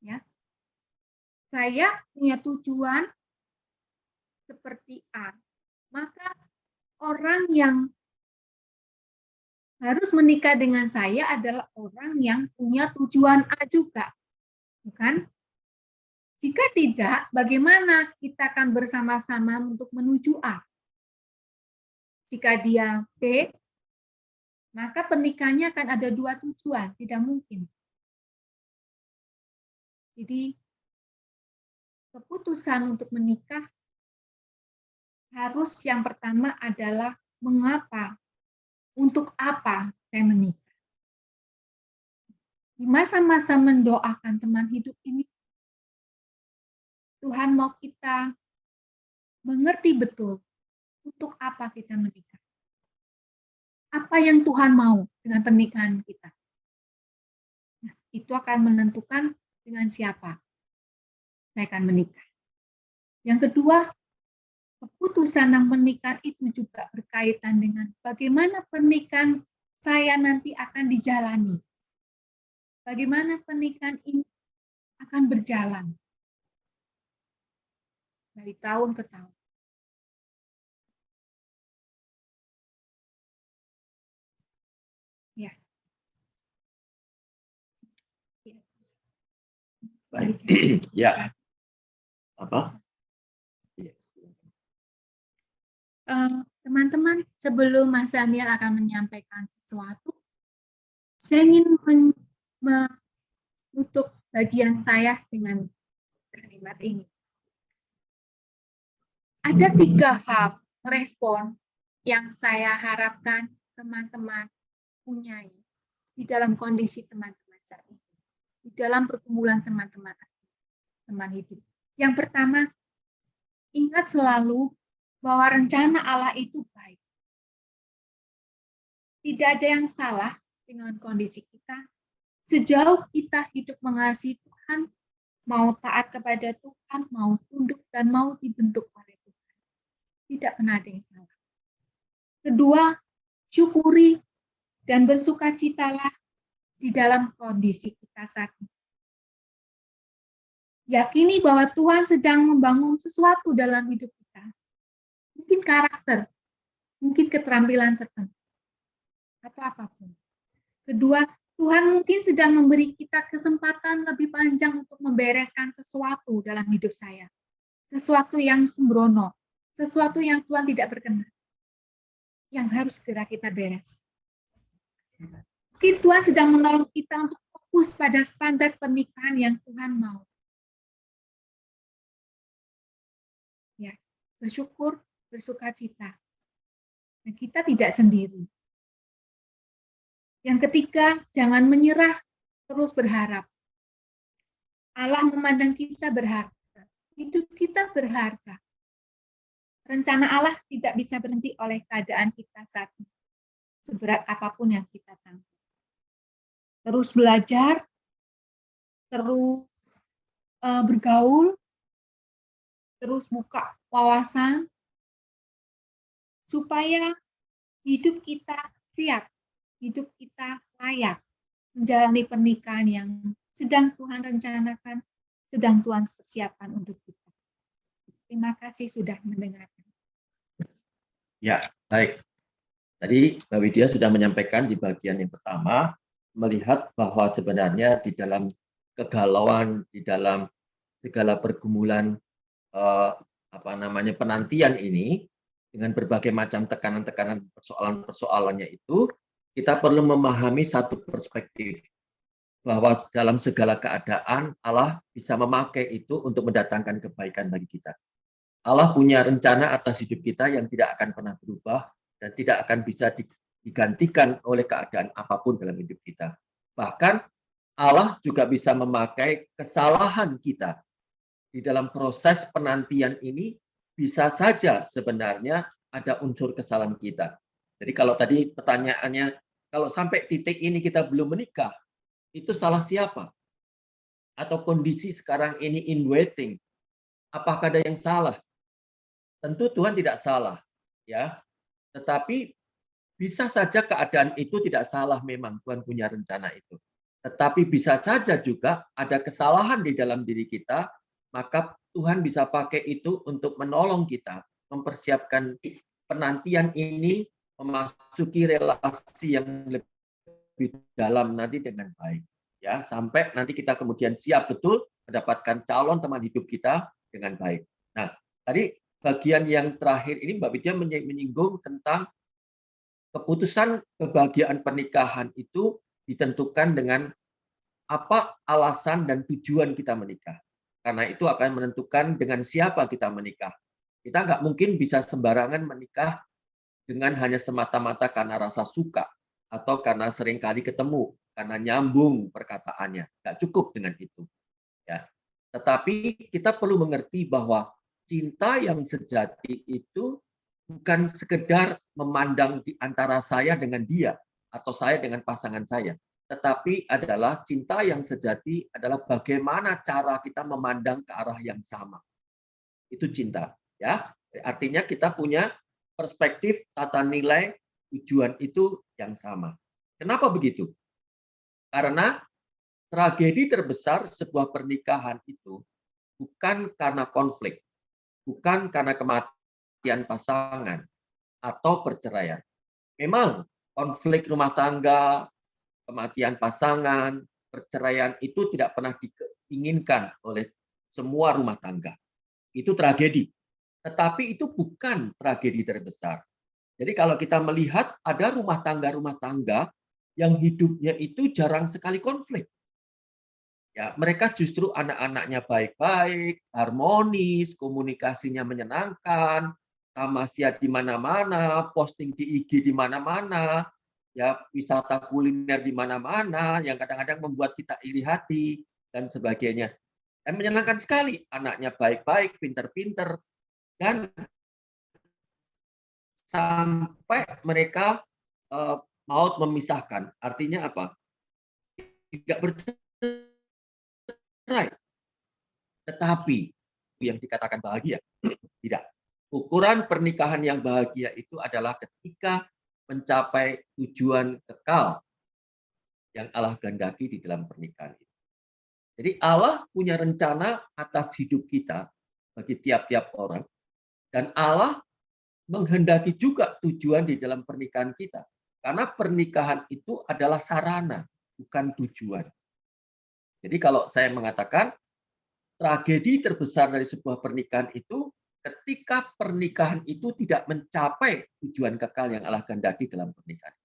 C: Ya. Saya punya tujuan seperti A, maka orang yang harus menikah dengan saya adalah orang yang punya tujuan A juga, bukan? Jika tidak, bagaimana kita akan bersama-sama untuk menuju A? Jika dia B, maka pernikahannya akan ada dua tujuan, tidak mungkin. Jadi, keputusan untuk menikah harus yang pertama adalah mengapa, untuk apa saya menikah. Di masa-masa mendoakan teman hidup ini, Tuhan mau kita mengerti betul untuk apa kita menikah. Apa yang Tuhan mau dengan pernikahan kita. Nah, itu akan menentukan dengan siapa saya akan menikah. Yang kedua, keputusan yang menikah itu juga berkaitan dengan bagaimana pernikahan saya nanti akan dijalani. Bagaimana pernikahan ini akan berjalan dari tahun ke tahun. Ya.
A: Baik. Ya. Apa?
C: Teman-teman, sebelum Mas Daniel akan menyampaikan sesuatu, saya ingin menutup bagian saya dengan kalimat ini. Ada 3 hal respon yang saya harapkan teman-teman punyai di dalam kondisi teman-teman saat ini, di dalam pergumulan teman-teman teman hidup. Yang pertama, ingat selalu bahwa rencana Allah itu baik. Tidak ada yang salah dengan kondisi kita. Sejauh kita hidup mengasihi Tuhan, mau taat kepada Tuhan, mau tunduk dan mau dibentuk oleh Tuhan. Tidak pernah ada yang salah. Kedua, syukuri dan bersukacitalah di dalam kondisi kita saat ini. Yakini bahwa Tuhan sedang membangun sesuatu dalam hidup kita. Mungkin karakter, mungkin keterampilan tertentu, atau apapun. Kedua, Tuhan mungkin sedang memberi kita kesempatan lebih panjang untuk membereskan sesuatu dalam hidup saya. Sesuatu yang sembrono, sesuatu yang Tuhan tidak berkenan, yang harus segera kita beres. Mungkin Tuhan sedang menolong kita untuk fokus pada standar pernikahan yang Tuhan mau. Ya, bersyukur, bersukacita. Dan kita tidak sendiri. Yang ketiga, jangan menyerah, terus berharap. Allah memandang kita berharga. Hidup kita berharga. Rencana Allah tidak bisa berhenti oleh keadaan kita saat ini. Seberat apapun yang kita tanggung. Terus belajar, terus bergaul, terus buka wawasan, supaya hidup kita siap, hidup kita layak menjalani pernikahan yang sedang Tuhan rencanakan, sedang Tuhan persiapkan untuk kita. Terima kasih sudah mendengarkan.
A: Ya, baik. Tadi Mbak Widya sudah menyampaikan di bagian yang pertama, melihat bahwa sebenarnya di dalam kegalauan, di dalam segala pergumulan penantian ini, dengan berbagai macam tekanan-tekanan persoalan-persoalannya itu, kita perlu memahami satu perspektif, bahwa dalam segala keadaan Allah bisa memakai itu untuk mendatangkan kebaikan bagi kita. Allah punya rencana atas hidup kita yang tidak akan pernah berubah dan tidak akan bisa digantikan oleh keadaan apapun dalam hidup kita. Bahkan Allah juga bisa memakai kesalahan kita di dalam proses penantian ini bisa saja sebenarnya ada unsur kesalahan kita. Jadi kalau tadi pertanyaannya, kalau sampai titik ini kita belum menikah, itu salah siapa? Atau kondisi sekarang ini in waiting, apakah ada yang salah? Tentu Tuhan tidak salah, ya. Tetapi bisa saja keadaan itu tidak salah, memang Tuhan punya rencana itu. Tetapi bisa saja juga ada kesalahan di dalam diri kita, maka Tuhan bisa pakai itu untuk menolong kita mempersiapkan penantian ini memasuki relasi yang lebih dalam nanti dengan baik. Ya, sampai nanti kita kemudian siap betul mendapatkan calon teman hidup kita dengan baik. Nah, tadi bagian yang terakhir ini Mbak Widya menyinggung tentang keputusan kebahagiaan pernikahan itu ditentukan dengan apa alasan dan tujuan kita menikah. Karena itu akan menentukan dengan siapa kita menikah. Kita nggak mungkin bisa sembarangan menikah dengan hanya semata-mata karena rasa suka atau karena sering kali ketemu, karena nyambung perkataannya. Nggak cukup dengan itu. Ya. Tetapi kita perlu mengerti bahwa cinta yang sejati itu bukan sekedar memandang di antara saya dengan dia atau saya dengan pasangan saya, tetapi adalah cinta yang sejati adalah bagaimana cara kita memandang ke arah yang sama. Itu cinta, ya. Artinya kita punya perspektif, tata nilai, tujuan itu yang sama. Kenapa begitu? Karena tragedi terbesar sebuah pernikahan itu bukan karena konflik, bukan karena kematian pasangan atau perceraian. Memang konflik rumah tangga, kematian pasangan, perceraian itu tidak pernah diinginkan oleh semua rumah tangga. Itu tragedi. Tetapi itu bukan tragedi terbesar. Jadi kalau kita melihat ada rumah tangga yang hidupnya itu jarang sekali konflik. Ya, mereka justru anak-anaknya baik-baik, harmonis, komunikasinya menyenangkan, tamasya di mana-mana, posting di IG di mana-mana, ya wisata kuliner di mana-mana, yang kadang-kadang membuat kita iri hati dan sebagainya. Dan menyenangkan sekali, anaknya baik-baik, pinter-pinter, dan sampai mereka maut memisahkan. Artinya apa? Tidak bercerai. Tetapi yang dikatakan bahagia, tidak. Ukuran pernikahan yang bahagia itu adalah ketika mencapai tujuan kekal yang Allah kehendaki di dalam pernikahan itu. Jadi Allah punya rencana atas hidup kita bagi tiap-tiap orang, dan Allah menghendaki juga tujuan di dalam pernikahan kita. Karena pernikahan itu adalah sarana, bukan tujuan. Jadi kalau saya mengatakan tragedi terbesar dari sebuah pernikahan itu ketika pernikahan itu tidak mencapai tujuan kekal yang Allah kehendaki dalam pernikahan.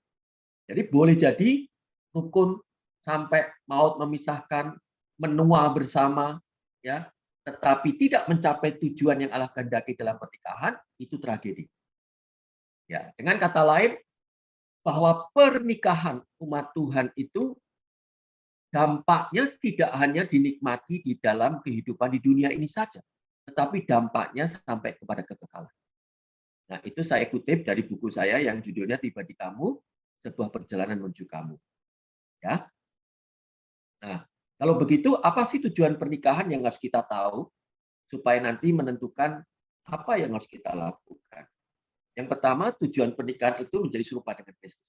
A: Jadi boleh jadi rukun sampai maut memisahkan, menua bersama, ya, tetapi tidak mencapai tujuan yang Allah kehendaki dalam pernikahan, itu tragedi. Ya, dengan kata lain, bahwa pernikahan umat Tuhan itu dampaknya tidak hanya dinikmati di dalam kehidupan di dunia ini saja, tetapi dampaknya sampai kepada kekekalan. Nah, itu saya kutip dari buku saya yang judulnya Tiba di Kamu, Sebuah Perjalanan Menuju Kamu. Ya. Nah, kalau begitu apa sih tujuan pernikahan yang harus kita tahu supaya nanti menentukan apa yang harus kita lakukan? Yang pertama, tujuan pernikahan itu menjadi serupa dengan Kristus.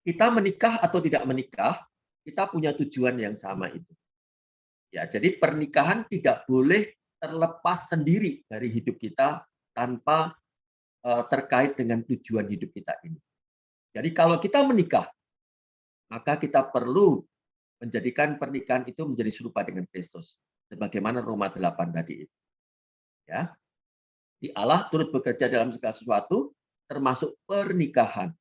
A: Kita menikah atau tidak menikah, kita punya tujuan yang sama itu. Ya, jadi pernikahan tidak boleh terlepas sendiri dari hidup kita tanpa terkait dengan tujuan hidup kita ini. Jadi kalau kita menikah, maka kita perlu menjadikan pernikahan itu menjadi serupa dengan Kristus. Sebagaimana Roma 8 tadi itu. Ya. Di Allah turut bekerja dalam segala sesuatu, termasuk pernikahan,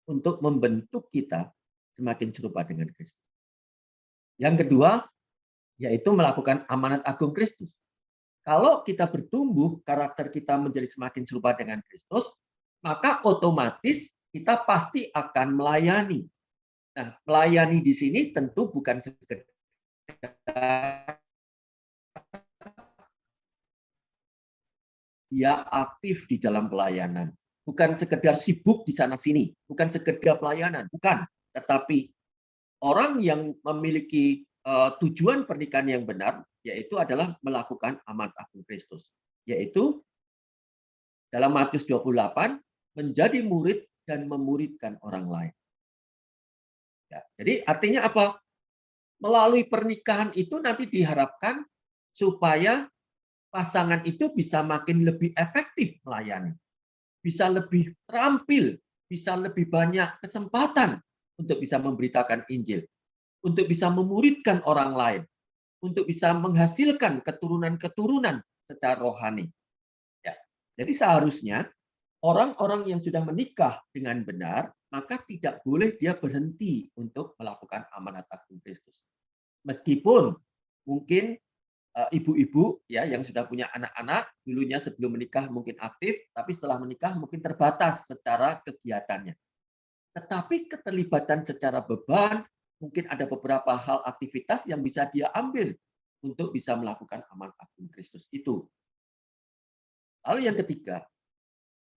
A: untuk membentuk kita semakin serupa dengan Kristus. Yang kedua, yaitu melakukan amanat agung Kristus. Kalau kita bertumbuh, karakter kita menjadi semakin serupa dengan Kristus, maka otomatis kita pasti akan melayani. Nah, melayani di sini tentu bukan sekedar dia aktif di dalam pelayanan. Bukan sekedar sibuk di sana-sini, bukan sekedar pelayanan, bukan. Tetapi orang yang memiliki tujuan pernikahan yang benar, yaitu adalah melakukan amanat agung Kristus. Yaitu dalam Matius 28, menjadi murid dan memuridkan orang lain. Ya, jadi artinya apa? Melalui pernikahan itu nanti diharapkan supaya pasangan itu bisa makin lebih efektif melayani. Bisa lebih terampil, bisa lebih banyak kesempatan untuk bisa memberitakan Injil, untuk bisa memuridkan orang lain, untuk bisa menghasilkan keturunan-keturunan secara rohani. Ya. Jadi seharusnya orang-orang yang sudah menikah dengan benar, maka tidak boleh dia berhenti untuk melakukan amanat agung Kristus. Meskipun mungkin ibu-ibu ya yang sudah punya anak-anak, dulunya sebelum menikah mungkin aktif, tapi setelah menikah mungkin terbatas secara kegiatannya. Tetapi keterlibatan secara beban, mungkin ada beberapa hal aktivitas yang bisa dia ambil untuk bisa melakukan amanat agung Kristus itu. Lalu yang ketiga,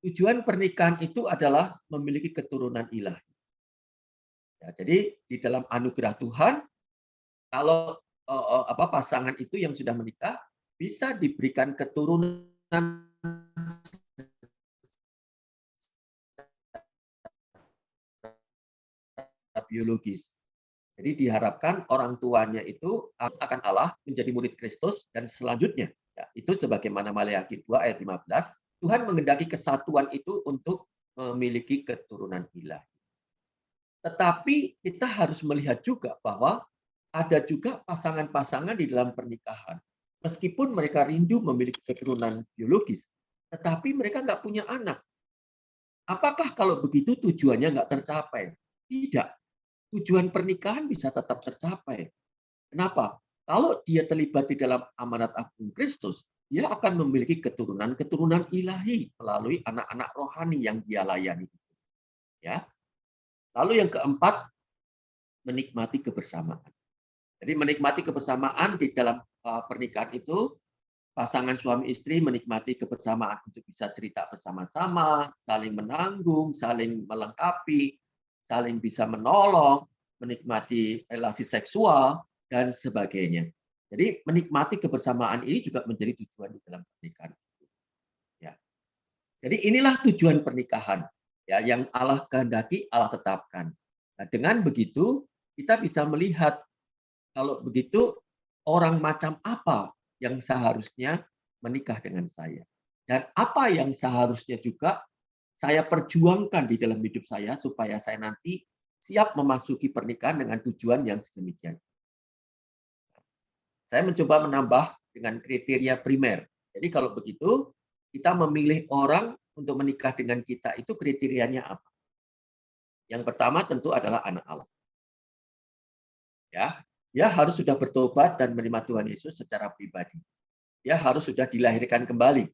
A: tujuan pernikahan itu adalah memiliki keturunan ilahi. Ya, jadi di dalam anugerah Tuhan, kalau pasangan itu yang sudah menikah bisa diberikan keturunan biologis. Jadi diharapkan orang tuanya itu akan Allah menjadi murid Kristus dan selanjutnya ya, itu sebagaimana Maleakhi 2 ayat 15, Tuhan mengendaki kesatuan itu untuk memiliki keturunan ilahi. Tetapi kita harus melihat juga bahwa ada juga pasangan-pasangan di dalam pernikahan. Meskipun mereka rindu memiliki keturunan biologis, tetapi mereka nggak punya anak. Apakah kalau begitu tujuannya nggak tercapai? Tidak. Tujuan pernikahan bisa tetap tercapai. Kenapa? Kalau dia terlibat di dalam amanat agung Kristus, dia akan memiliki keturunan-keturunan ilahi melalui anak-anak rohani yang dia layani. Ya. Lalu yang keempat, menikmati kebersamaan. Jadi menikmati kebersamaan di dalam pernikahan itu, pasangan suami istri menikmati kebersamaan untuk bisa cerita bersama-sama, saling menanggung, saling melengkapi, saling bisa menolong, menikmati relasi seksual, dan sebagainya. Jadi menikmati kebersamaan ini juga menjadi tujuan di dalam pernikahan. Ya. Jadi inilah tujuan pernikahan ya yang Allah kehendaki, Allah tetapkan. Nah, dengan begitu kita bisa melihat kalau begitu orang macam apa yang seharusnya menikah dengan saya dan apa yang seharusnya juga saya perjuangkan di dalam hidup saya supaya saya nanti siap memasuki pernikahan dengan tujuan yang sedemikian. Saya mencoba menambah dengan kriteria primer. Jadi kalau begitu, kita memilih orang untuk menikah dengan kita itu kriterianya apa? Yang pertama tentu adalah anak Allah. Ya, dia harus sudah bertobat dan menerima Tuhan Yesus secara pribadi. Dia harus sudah dilahirkan kembali.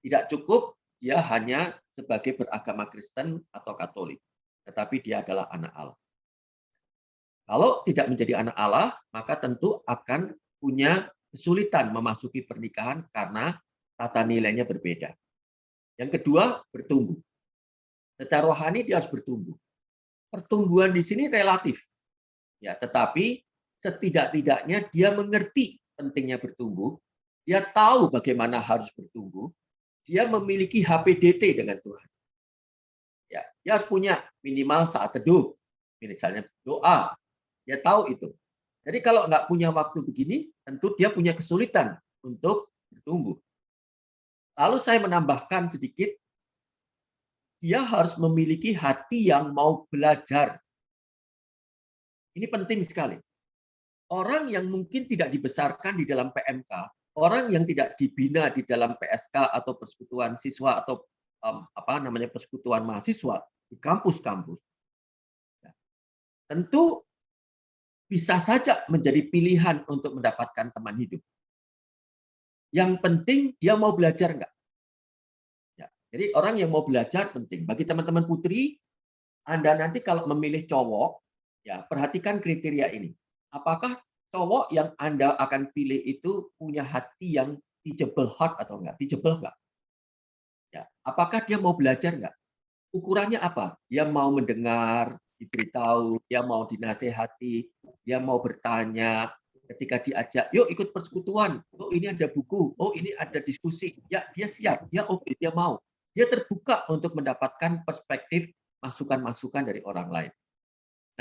A: Tidak cukup dia hanya sebagai beragama Kristen atau Katolik, tetapi dia adalah anak Allah. Kalau tidak menjadi anak Allah, maka tentu akan punya kesulitan memasuki pernikahan karena tata nilainya berbeda. Yang kedua, bertumbuh. Secara rohani dia harus bertumbuh. Pertumbuhan di sini relatif. Ya, tetapi setidak-tidaknya dia mengerti pentingnya bertumbuh, dia tahu bagaimana harus bertumbuh, dia memiliki HPDT dengan Tuhan. Ya, dia harus punya minimal saat teduh, misalnya doa, dia tahu itu. Jadi kalau nggak punya waktu begini, tentu dia punya kesulitan untuk bertumbuh. Lalu saya menambahkan sedikit, dia harus memiliki hati yang mau belajar. Ini penting sekali. Orang yang mungkin tidak dibesarkan di dalam PMK, orang yang tidak dibina di dalam PSK atau persekutuan siswa atau persekutuan mahasiswa di kampus-kampus, tentu bisa saja menjadi pilihan untuk mendapatkan teman hidup. Yang penting dia mau belajar enggak. Ya, jadi orang yang mau belajar penting. Bagi teman-teman putri, Anda nanti kalau memilih cowok, ya perhatikan kriteria ini. Apakah cowok yang Anda akan pilih itu punya hati yang teachable heart atau enggak? Teachable enggak? Ya, apakah dia mau belajar nggak? Ukurannya apa? Dia mau mendengar, diberitahu, dia mau dinasehati, dia mau bertanya. Ketika diajak, yuk ikut persekutuan. Oh ini ada buku, oh ini ada diskusi. Ya dia siap, dia oke, dia mau. Dia terbuka untuk mendapatkan perspektif masukan-masukan dari orang lain.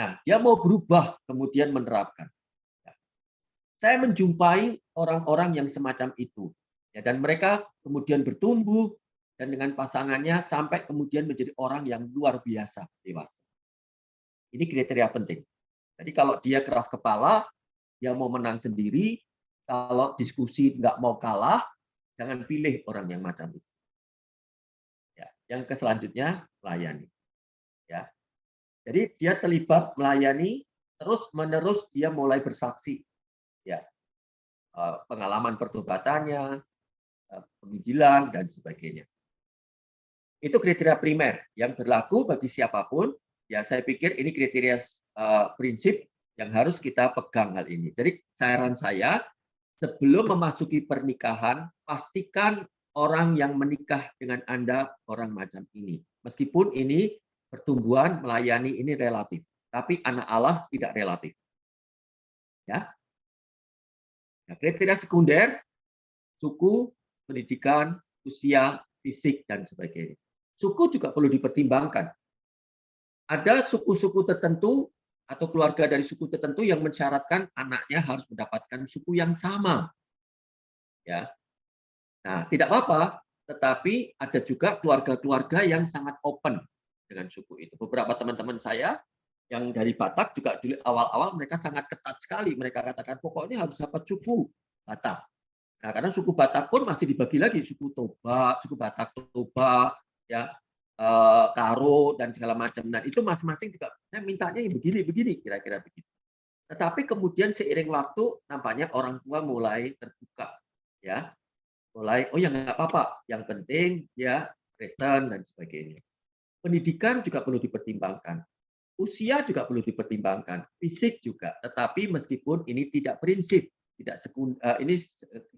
A: Nah, dia mau berubah kemudian menerapkan. Ya. Saya menjumpai orang-orang yang semacam itu. Ya, dan mereka kemudian bertumbuh dan dengan pasangannya sampai kemudian menjadi orang yang luar biasa dewasa. Ini kriteria penting. Jadi kalau dia keras kepala, dia mau menang sendiri, kalau diskusi nggak mau kalah, jangan pilih orang yang macam itu. Ya, yang selanjutnya layani. Ya, jadi dia terlibat melayani, terus menerus dia mulai bersaksi. Ya, pengalaman pertobatannya, penginjilan dan sebagainya. Itu kriteria primer yang berlaku bagi siapapun. Ya, saya pikir ini kriteria prinsip yang harus kita pegang hal ini. Jadi saran saya, sebelum memasuki pernikahan, pastikan orang yang menikah dengan Anda orang macam ini. Meskipun ini pertumbuhan melayani ini relatif, tapi anak Allah tidak relatif. Ya. Nah, kriteria sekunder, suku, pendidikan, usia, fisik, dan sebagainya. Suku juga perlu dipertimbangkan. Ada suku-suku tertentu atau keluarga dari suku tertentu yang mensyaratkan anaknya harus mendapatkan suku yang sama. Ya. Nah, tidak apa-apa, tetapi ada juga keluarga-keluarga yang sangat open dengan suku itu. Beberapa teman-teman saya yang dari Batak juga dulu awal-awal mereka sangat ketat sekali. Mereka katakan pokoknya harus dapat suku Batak. Nah, karena suku Batak pun masih dibagi lagi, suku Toba, suku Batak Toba, ya, Karo dan segala macam. Dan itu masing-masing juga saya mintanya yang begini, kira-kira begitu. Tetapi kemudian seiring waktu nampaknya orang tua mulai terbuka, ya, mulai oh ya nggak apa-apa, yang penting ya Kristen dan sebagainya. Pendidikan juga perlu dipertimbangkan, usia juga perlu dipertimbangkan, fisik juga. Tetapi meskipun ini tidak prinsip, tidak ini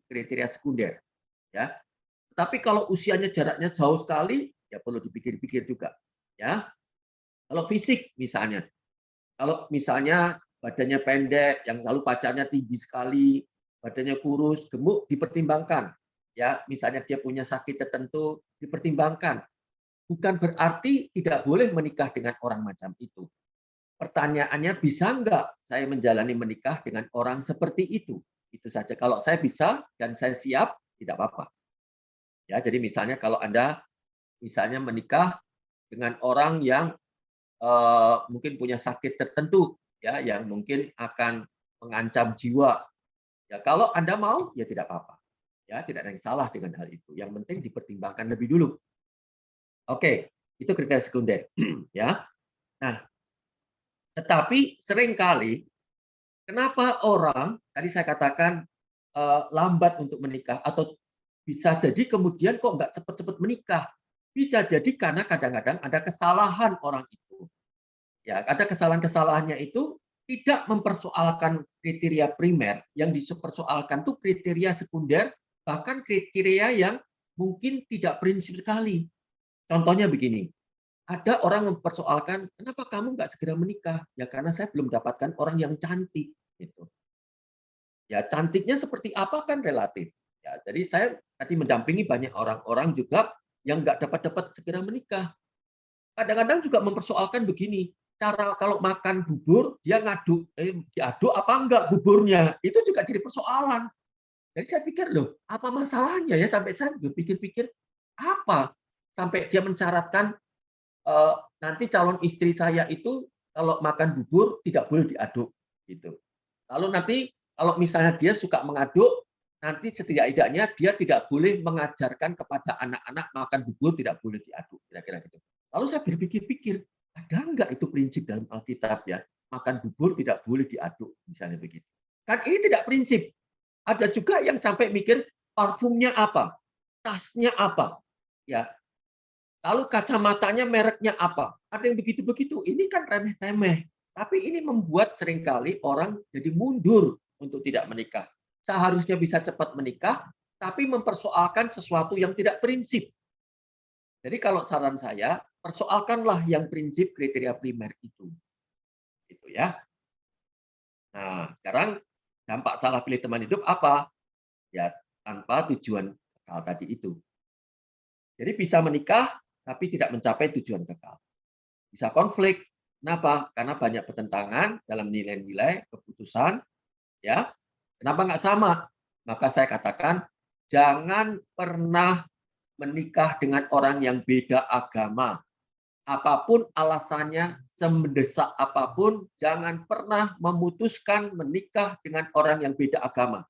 A: kriteria sekunder, ya. Tapi kalau usianya jaraknya jauh sekali, ya perlu dipikir-pikir juga, ya. Kalau fisik misalnya, kalau misalnya badannya pendek, yang lalu pacarnya tinggi sekali, badannya kurus, gemuk, dipertimbangkan, ya. Misalnya dia punya sakit tertentu, dipertimbangkan. Bukan berarti tidak boleh menikah dengan orang macam itu. Pertanyaannya, bisa enggak saya menjalani menikah dengan orang seperti itu? Itu saja. Kalau saya bisa dan saya siap, tidak apa-apa. Ya, jadi misalnya kalau Anda misalnya menikah dengan orang yang mungkin punya sakit tertentu, ya, yang mungkin akan mengancam jiwa. Ya, kalau Anda mau, ya tidak apa-apa. Ya, tidak ada yang salah dengan hal itu. Yang penting dipertimbangkan lebih dulu. Oke, itu kriteria sekunder. Ya. Nah, tetapi seringkali kenapa orang tadi saya katakan lambat untuk menikah atau bisa jadi kemudian kok nggak cepat-cepat menikah? Bisa jadi karena kadang-kadang ada kesalahan orang itu. Ya, ada kesalahan-kesalahannya itu tidak mempersoalkan kriteria primer, yang dipersoalkan itu kriteria sekunder, bahkan kriteria yang mungkin tidak prinsip sekali. Contohnya begini, ada orang mempersoalkan, kenapa kamu nggak segera menikah? Ya karena saya belum dapatkan orang yang cantik. Gitu. Ya cantiknya seperti apa kan relatif. Ya, jadi saya tadi mendampingi banyak orang-orang juga yang nggak dapat segera menikah. Kadang-kadang juga mempersoalkan begini, cara kalau makan bubur dia diaduk apa enggak buburnya, itu juga jadi persoalan. Jadi saya pikir loh, apa masalahnya ya sampai saya berpikir-pikir apa sampai dia mensyaratkan nanti calon istri saya itu kalau makan bubur tidak boleh diaduk gitu. Lalu nanti kalau misalnya dia suka mengaduk, nanti setidak-tidaknya dia tidak boleh mengajarkan kepada anak-anak makan bubur tidak boleh diaduk, kira-kira gitu. Lalu saya berpikir-pikir, ada enggak itu prinsip dalam Alkitab ya? Makan bubur tidak boleh diaduk, misalnya begitu. Kan ini tidak prinsip. Ada juga yang sampai mikir parfumnya apa, tasnya apa, ya. Lalu kacamatanya mereknya apa? Ada yang begitu-begitu. Ini kan remeh-temeh. Tapi ini membuat seringkali orang jadi mundur untuk tidak menikah. Seharusnya bisa cepat menikah, tapi mempersoalkan sesuatu yang tidak prinsip. Jadi kalau saran saya, persoalkanlah yang prinsip kriteria primer itu. Gitu ya. Nah, sekarang dampak salah pilih teman hidup apa? Ya, tanpa tujuan kekal tadi itu. Jadi bisa menikah, tapi tidak mencapai tujuan kekal. Bisa konflik. Kenapa? Karena banyak pertentangan dalam nilai-nilai, keputusan. Ya, kenapa nggak sama? Maka saya katakan, jangan pernah menikah dengan orang yang beda agama. Apapun alasannya, semendesak apapun, jangan pernah memutuskan menikah dengan orang yang beda agama.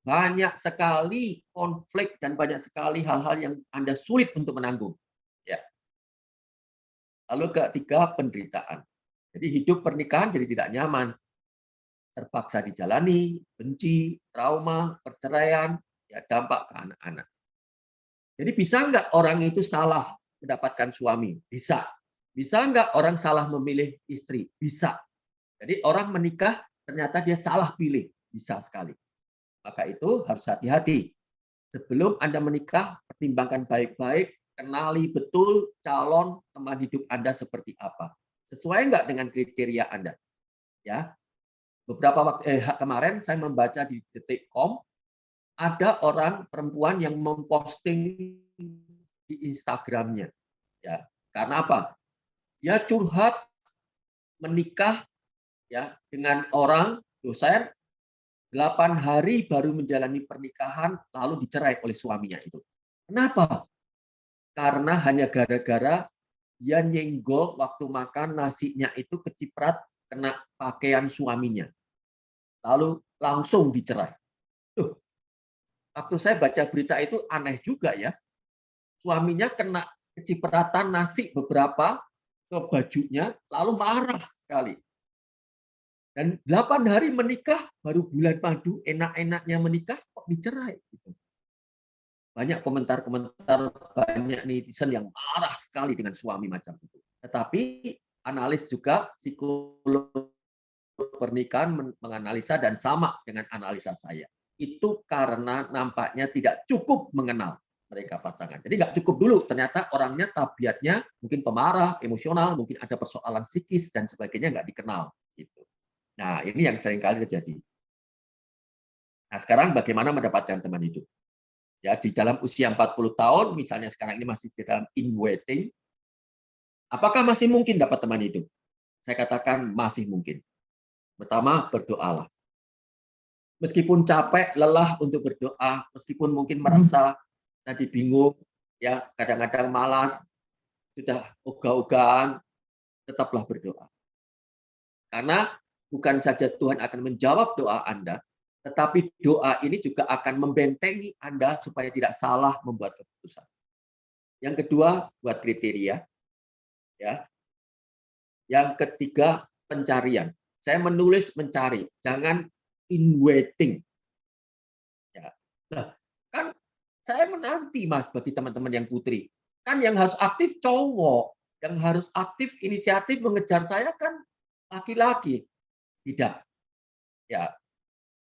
A: Banyak sekali konflik dan banyak sekali hal-hal yang Anda sulit untuk menanggung. Ya. Lalu ketiga, penderitaan. Jadi hidup pernikahan jadi tidak nyaman. Terpaksa dijalani, benci, trauma, perceraian, ya dampak ke anak-anak. Jadi bisa nggak orang itu salah mendapatkan suami? Bisa. Bisa nggak orang salah memilih istri? Bisa. Jadi orang menikah ternyata dia salah pilih. Bisa sekali. Maka itu harus hati-hati. Sebelum Anda menikah, pertimbangkan baik-baik, kenali betul calon teman hidup Anda seperti apa. Sesuai nggak dengan kriteria Anda? Ya, beberapa waktu kemarin saya membaca di detik.com, ada orang perempuan yang memposting di Instagramnya. Ya, karena apa? Dia curhat menikah ya dengan orang dosen 8 hari baru menjalani pernikahan lalu dicerai oleh suaminya itu. Kenapa? Karena hanya gara-gara dia nyenggol waktu makan nasinya itu keciprat kena pakaian suaminya. Lalu langsung dicerai. Tuh, waktu saya baca berita itu aneh juga ya. Suaminya kena kecipratan nasi beberapa ke bajunya, lalu marah sekali. Dan 8 hari menikah, baru bulan madu, enak-enaknya menikah, kok dicerai. Gitu. Banyak komentar-komentar, banyak netizen yang marah sekali dengan suami macam itu. Tetapi analis juga psikolog pernikahan menganalisa dan sama dengan analisa saya. Itu karena nampaknya tidak cukup mengenal mereka pasangan. Jadi nggak cukup dulu, ternyata orangnya tabiatnya mungkin pemarah, emosional, mungkin ada persoalan psikis dan sebagainya nggak dikenal. Gitu. Nah, ini yang seringkali terjadi. Nah, sekarang bagaimana mendapatkan teman hidup? Ya, di dalam usia 40 tahun, misalnya sekarang ini masih di dalam in waiting, apakah masih mungkin dapat teman hidup? Saya katakan masih mungkin. Pertama, berdoalah. Meskipun capek, lelah untuk berdoa, meskipun mungkin merasa tadi bingung, ya kadang-kadang malas, sudah ogah-ogahan, tetaplah berdoa. Karena bukan saja Tuhan akan menjawab doa Anda, tetapi doa ini juga akan membentengi Anda supaya tidak salah membuat keputusan. Yang kedua, buat kriteria. Ya. Yang ketiga, pencarian. Saya menulis mencari, jangan in waiting. Ya. Nah, kan saya menanti Mas bagi teman-teman yang putri. Kan yang harus aktif cowok, yang harus aktif inisiatif mengejar saya kan laki-laki. Tidak. Ya,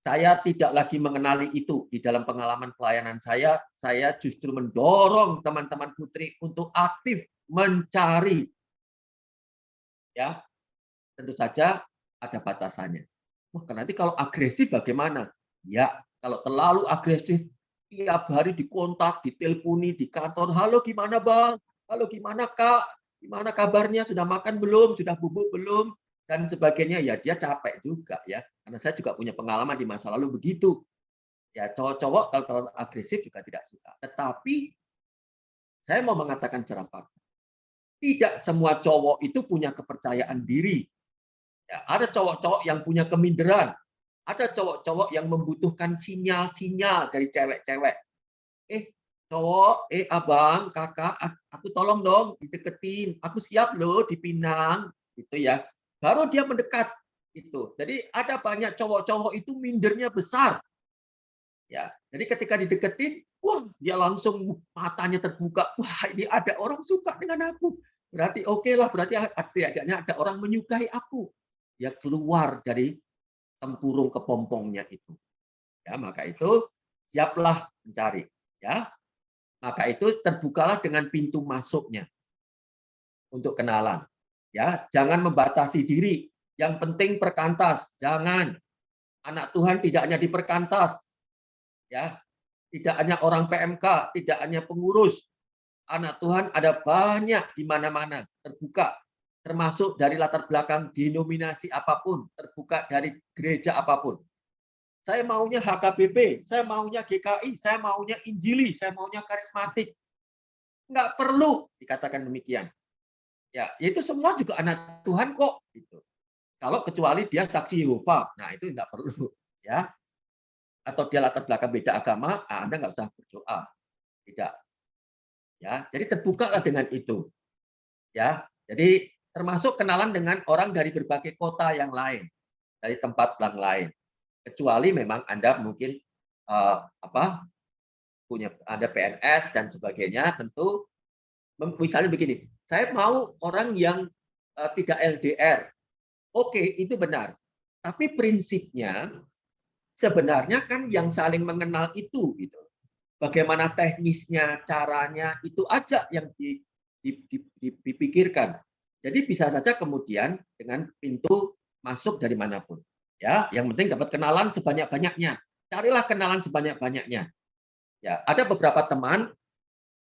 A: saya tidak lagi mengenali itu di dalam pengalaman pelayanan saya justru mendorong teman-teman putri untuk aktif mencari. Ya, tentu saja ada batasannya. Wah, nanti kalau agresif bagaimana? Ya, kalau terlalu agresif, tiap hari dikontak, diteleponi di kantor, halo gimana bang? Halo gimana kak? Gimana kabarnya? Sudah makan belum? Sudah bubuk belum? Dan sebagainya, ya dia capek juga ya. Karena saya juga punya pengalaman di masa lalu begitu. Ya cowok-cowok kalau terlalu agresif juga tidak suka. Tetapi saya mau mengatakan secara fakta. Tidak semua cowok itu punya kepercayaan diri. Ya, ada cowok-cowok yang punya keminderan. Ada cowok-cowok yang membutuhkan sinyal-sinyal dari cewek-cewek. Cowok, abang, kakak, aku tolong dong dideketin. Aku siap loh dipinang, gitu ya. Baru dia mendekat, gitu. Jadi ada banyak cowok-cowok itu mindernya besar. Ya, jadi ketika dideketin, wah dia langsung matanya terbuka. Wah ini ada orang suka dengan aku. Berarti oke lah, berarti setidaknya ada orang menyukai aku. Dia keluar dari tempurung kepompongnya itu. Ya, maka itu siaplah mencari. Ya, Maka itu terbukalah dengan pintu masuknya untuk kenalan. Ya, jangan membatasi diri. Yang penting perkantas, jangan. Anak Tuhan tidak hanya di perkantas, ya. Tidak hanya orang PMK, tidak hanya pengurus. Anak Tuhan ada banyak di mana-mana, terbuka. Termasuk dari latar belakang denominasi apapun, terbuka dari gereja apapun. Saya maunya HKBP, saya maunya GKI, saya maunya Injili, saya maunya karismatik. Nggak perlu dikatakan demikian. Ya, itu semua juga anak Tuhan kok. Gitu. Kalau kecuali dia saksi Yehova, nah itu nggak perlu. Ya, atau dia latar belakang beda agama, Anda nggak usah berdoa. Tidak. Ya, jadi terbukalah dengan itu. Ya, jadi termasuk kenalan dengan orang dari berbagai kota yang lain, dari tempat yang lain. Kecuali memang Anda mungkin punya ada PNS dan sebagainya, tentu misalnya begini, saya mau orang yang tidak LDR. Oke, itu benar. Tapi prinsipnya sebenarnya kan yang saling mengenal itu gitu. Bagaimana teknisnya, caranya itu aja yang dipikirkan. Jadi bisa saja kemudian dengan pintu masuk dari manapun. Ya, yang penting dapat kenalan sebanyak-banyaknya. Carilah kenalan sebanyak-banyaknya. Ya, ada beberapa teman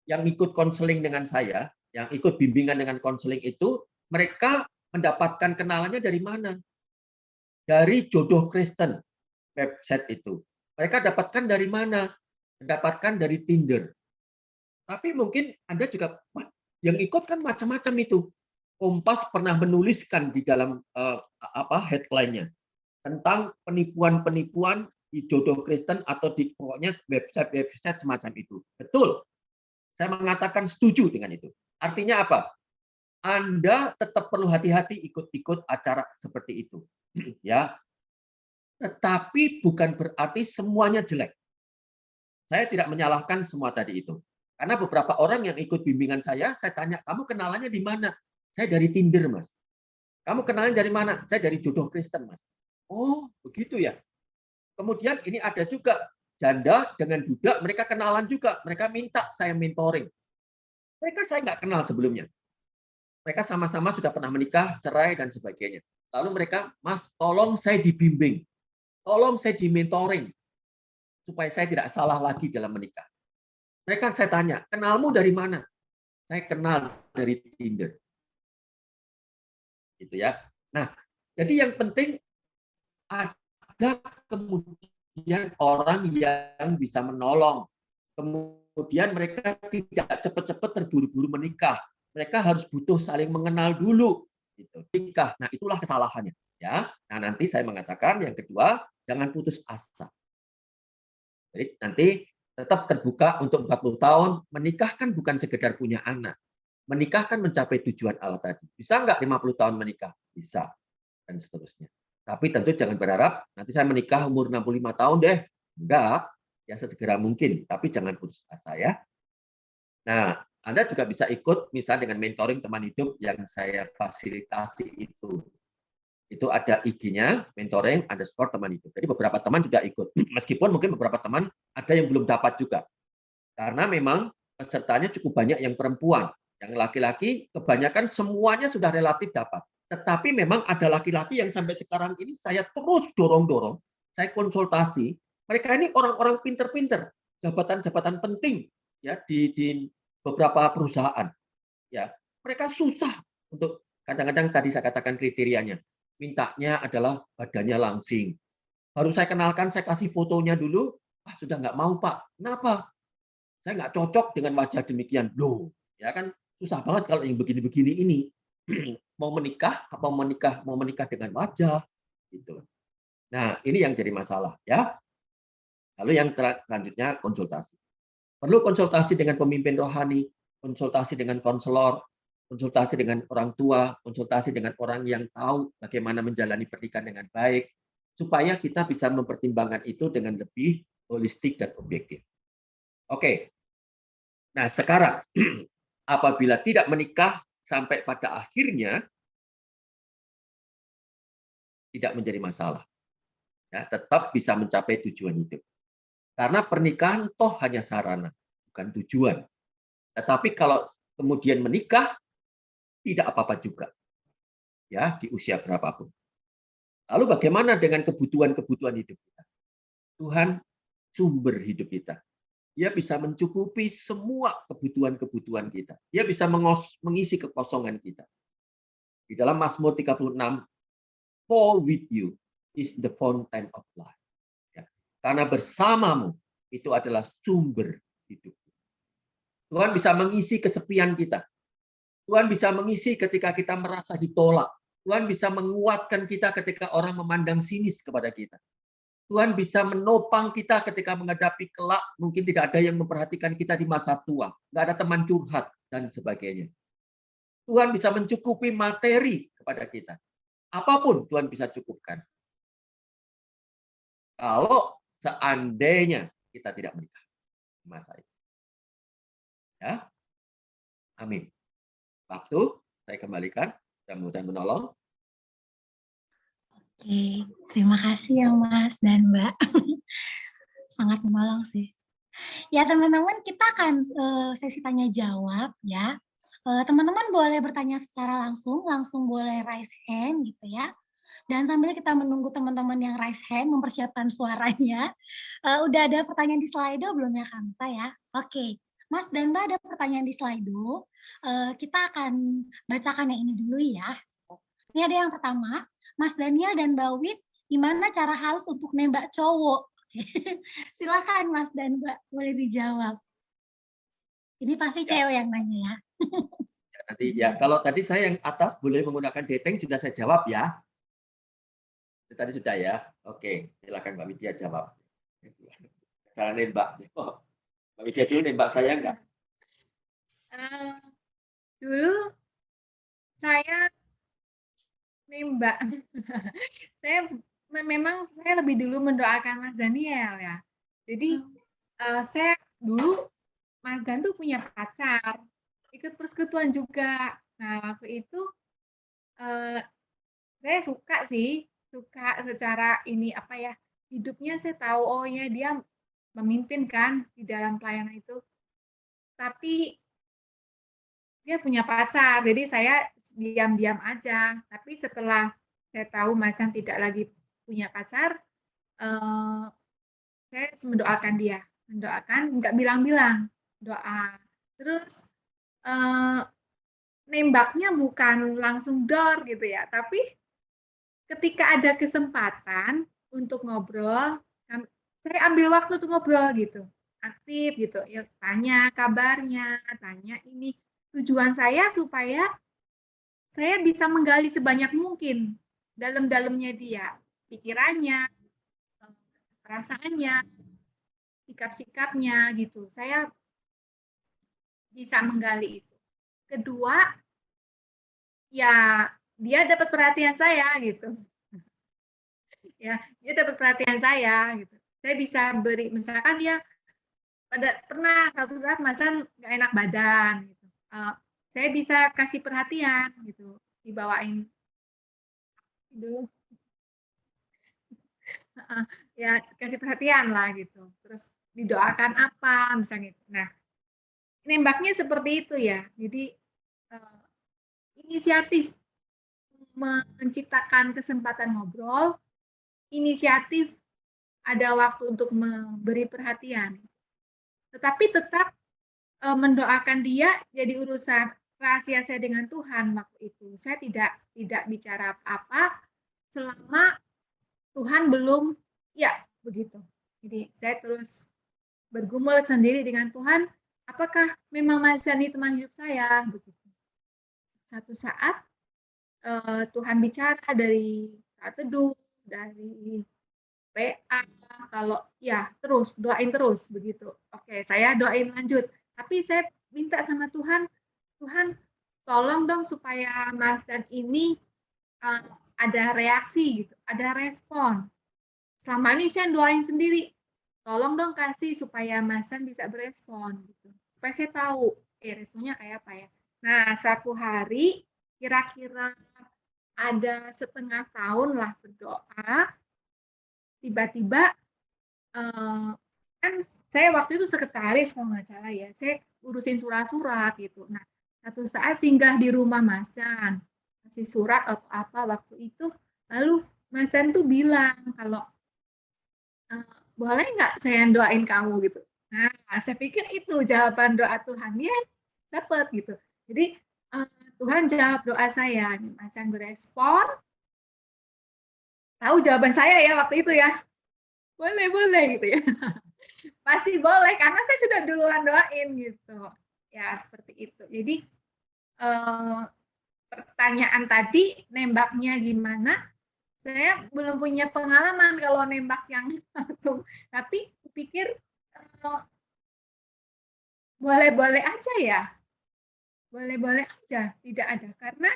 A: yang ikut konseling dengan saya, yang ikut bimbingan dengan konseling itu, mereka mendapatkan kenalannya dari mana? Dari Jodoh Kristen website itu. Mereka dapatkan dari mana? Mendapatkan dari Tinder. Tapi mungkin Anda juga yang ikut kan macam-macam itu. Kompas pernah menuliskan di dalam headline-nya tentang penipuan-penipuan di Jodoh Kristen atau di pokoknya website semacam itu. Betul. Saya mengatakan setuju dengan itu. Artinya apa? Anda tetap perlu hati-hati ikut-ikut acara seperti itu. Ya. Tetapi bukan berarti semuanya jelek. Saya tidak menyalahkan semua tadi itu. Karena beberapa orang yang ikut bimbingan saya tanya, kamu kenalannya di mana? Saya dari Tinder, Mas. Kamu kenalan dari mana? Saya dari Jodoh Kristen, Mas. Oh, begitu ya. Kemudian ini ada juga janda dengan duda, mereka kenalan juga. Mereka minta saya mentoring. Mereka saya nggak kenal sebelumnya. Mereka sama-sama sudah pernah menikah, cerai, dan sebagainya. Lalu mereka, Mas, tolong saya dibimbing. Tolong saya dimentoring. Supaya saya tidak salah lagi dalam menikah. Mereka saya tanya, kenalmu dari mana? Saya kenal dari Tinder. Gitu ya. Nah, jadi yang penting ada kemudian orang yang bisa menolong. Kemudian mereka tidak cepat-cepat terburu-buru menikah. Mereka harus butuh saling mengenal dulu. Gitu. Nikah. Nah, itulah kesalahannya. Ya. Nah, nanti saya mengatakan yang kedua, jangan putus asa. Jadi nanti tetap terbuka untuk 40 tahun. Menikah kan bukan sekedar punya anak. Menikah kan mencapai tujuan Allah tadi. Bisa nggak 50 tahun menikah? Bisa. Dan seterusnya. Tapi tentu jangan berharap nanti saya menikah umur 65 tahun deh. Enggak. Ya sesegera mungkin. Tapi jangan putus asa ya. Nah, Anda juga bisa ikut misalnya dengan mentoring teman hidup yang saya fasilitasi itu. Itu ada IG-nya, mentoring _ teman hidup. Jadi beberapa teman juga ikut. Meskipun mungkin beberapa teman ada yang belum dapat juga. Karena memang pesertanya cukup banyak yang perempuan. Yang laki-laki kebanyakan semuanya sudah relatif dapat. Tetapi memang ada laki-laki yang sampai sekarang ini saya terus dorong-dorong, saya konsultasi. Mereka ini orang-orang pinter-pinter, jabatan-jabatan penting ya di beberapa perusahaan. Ya, mereka susah untuk kadang-kadang tadi saya katakan kriterianya. Mintanya adalah badannya langsing. Baru saya kenalkan, saya kasih fotonya dulu, sudah nggak mau Pak. Kenapa? Saya nggak cocok dengan wajah demikian. Loh, ya kan susah banget kalau yang begini-begini ini. Mau menikah, mau menikah dengan wajah. Gitu. Nah, ini yang jadi masalah. Ya. Lalu yang selanjutnya konsultasi. Perlu konsultasi dengan pemimpin rohani, konsultasi dengan konselor, konsultasi dengan orang tua, konsultasi dengan orang yang tahu bagaimana menjalani pernikahan dengan baik, supaya kita bisa mempertimbangkan itu dengan lebih holistik dan objektif. Oke. Nah, sekarang apabila tidak menikah sampai pada akhirnya tidak menjadi masalah. Ya, tetap bisa mencapai tujuan hidup. Karena pernikahan toh hanya sarana. bukan tujuan. Tetapi kalau kemudian menikah, tidak apa-apa juga. Ya, di usia berapapun. Lalu bagaimana dengan kebutuhan-kebutuhan hidup kita? Tuhan sumber hidup kita. Dia bisa mencukupi semua kebutuhan-kebutuhan kita. Dia bisa mengisi kekosongan kita. Di dalam Mazmur 36, "For with you is the fountain of life." Ya. Karena bersamamu itu adalah sumber hidup. Tuhan bisa mengisi kesepian kita. Tuhan bisa mengisi ketika kita merasa ditolak. Tuhan bisa menguatkan kita ketika orang memandang sinis kepada kita. Tuhan bisa menopang kita ketika menghadapi kelak, mungkin tidak ada yang memperhatikan kita di masa tua, nggak ada teman curhat, dan sebagainya. Tuhan bisa mencukupi materi kepada kita. Apapun Tuhan bisa cukupkan. Kalau seandainya kita tidak menikah di masa itu. Ya, amin. Waktu saya kembalikan, mudah-mudahan menolong.
B: Oke, terima kasih ya Mas dan Mbak. Sangat menolong sih. Ya teman-teman, kita akan sesi tanya jawab ya. Teman-teman boleh bertanya secara langsung boleh raise hand gitu ya. Dan sambil kita menunggu teman-teman yang raise hand mempersiapkan suaranya, udah ada pertanyaan di Slido belum ya Kamta ya? Oke, Mas dan Mbak ada pertanyaan di Slido. Kita akan bacakan yang ini dulu ya. Ini ada yang pertama, Mas Daniel dan Mbak Wit, gimana cara halus untuk nembak cowok? Silakan Mas dan Mbak, boleh dijawab. Ini pasti cewek yang nanya ya.
A: Nanti ya, kalau tadi saya yang atas boleh menggunakan dating sudah saya jawab ya. Itu tadi sudah ya. Oke, silakan Mbak Widya jawab. Cara nembak. Oh, Mbak Widya dulu nembak saya enggak?
C: Dulu saya nembak. Saya lebih dulu mendoakan Mas Daniel ya. Jadi saya dulu Mas Dan tuh punya pacar, ikut persekutuan juga. Nah waktu itu saya suka secara ini apa ya, hidupnya saya tahu oh ya dia memimpin kan di dalam pelayanan itu. Tapi dia punya pacar, jadi saya diam-diam aja. Tapi setelah saya tahu Mas Dan tidak lagi punya pacar, saya mendoakan dia, nggak bilang-bilang, doa. Terus nembaknya bukan langsung dor gitu ya, tapi ketika ada kesempatan untuk ngobrol, saya ambil waktu untuk ngobrol gitu, aktif gitu, ya tanya kabarnya, tanya ini. Tujuan saya supaya saya bisa menggali sebanyak mungkin dalam-dalamnya dia, pikirannya, perasaannya, sikap-sikapnya gitu. Saya bisa menggali itu. Kedua, ya dia dapat perhatian saya gitu. Ya, dia dapat perhatian saya gitu. Saya bisa beri, misalkan dia pernah satu saat Masan nggak enak badan gitu. Saya bisa kasih perhatian gitu, dibawain dulu. Ya kasih perhatian lah gitu. Terus didoakan apa misalnya. Nah, nembaknya seperti itu ya. Jadi inisiatif menciptakan kesempatan ngobrol, inisiatif ada waktu untuk memberi perhatian. Tetapi tetap mendoakan dia jadi urusan rahasia saya dengan Tuhan waktu itu. Saya tidak bicara apa-apa selama Tuhan belum ya begitu. Jadi saya terus bergumul sendiri dengan Tuhan, apakah memang Mas Zani teman hidup saya begitu. Satu saat Tuhan bicara dari saat teduh, dari PA, kalau ya terus doain terus begitu. Oke, saya doain lanjut. Tapi saya minta sama Tuhan, Tuhan tolong dong supaya Mas Dan ini ada reaksi gitu, ada respon. Selama ini saya doain sendiri, tolong dong kasih supaya Mas Dan bisa berespon gitu. Supaya saya tahu responnya kayak apa ya. Nah, satu hari kira-kira ada setengah tahun lah berdoa, tiba-tiba kan saya waktu itu sekretaris kalau nggak salah ya, saya urusin surat-surat gitu. Nah, satu saat singgah di rumah Mas Dan, kasih surat atau apa waktu itu, lalu Mas Dan tuh bilang kalau boleh nggak saya doain kamu gitu. Nah, saya pikir itu jawaban doa Tuhan, dia dapat gitu. Jadi Tuhan jawab doa saya. Mas Dan berespon, tahu jawaban saya ya waktu itu ya, boleh gitu ya. Pasti boleh karena saya sudah duluan doain gitu. Ya seperti itu. Jadi pertanyaan tadi nembaknya gimana? Saya belum punya pengalaman kalau nembak yang langsung. Tapi pikir boleh-boleh aja ya. Boleh-boleh aja, tidak ada. Karena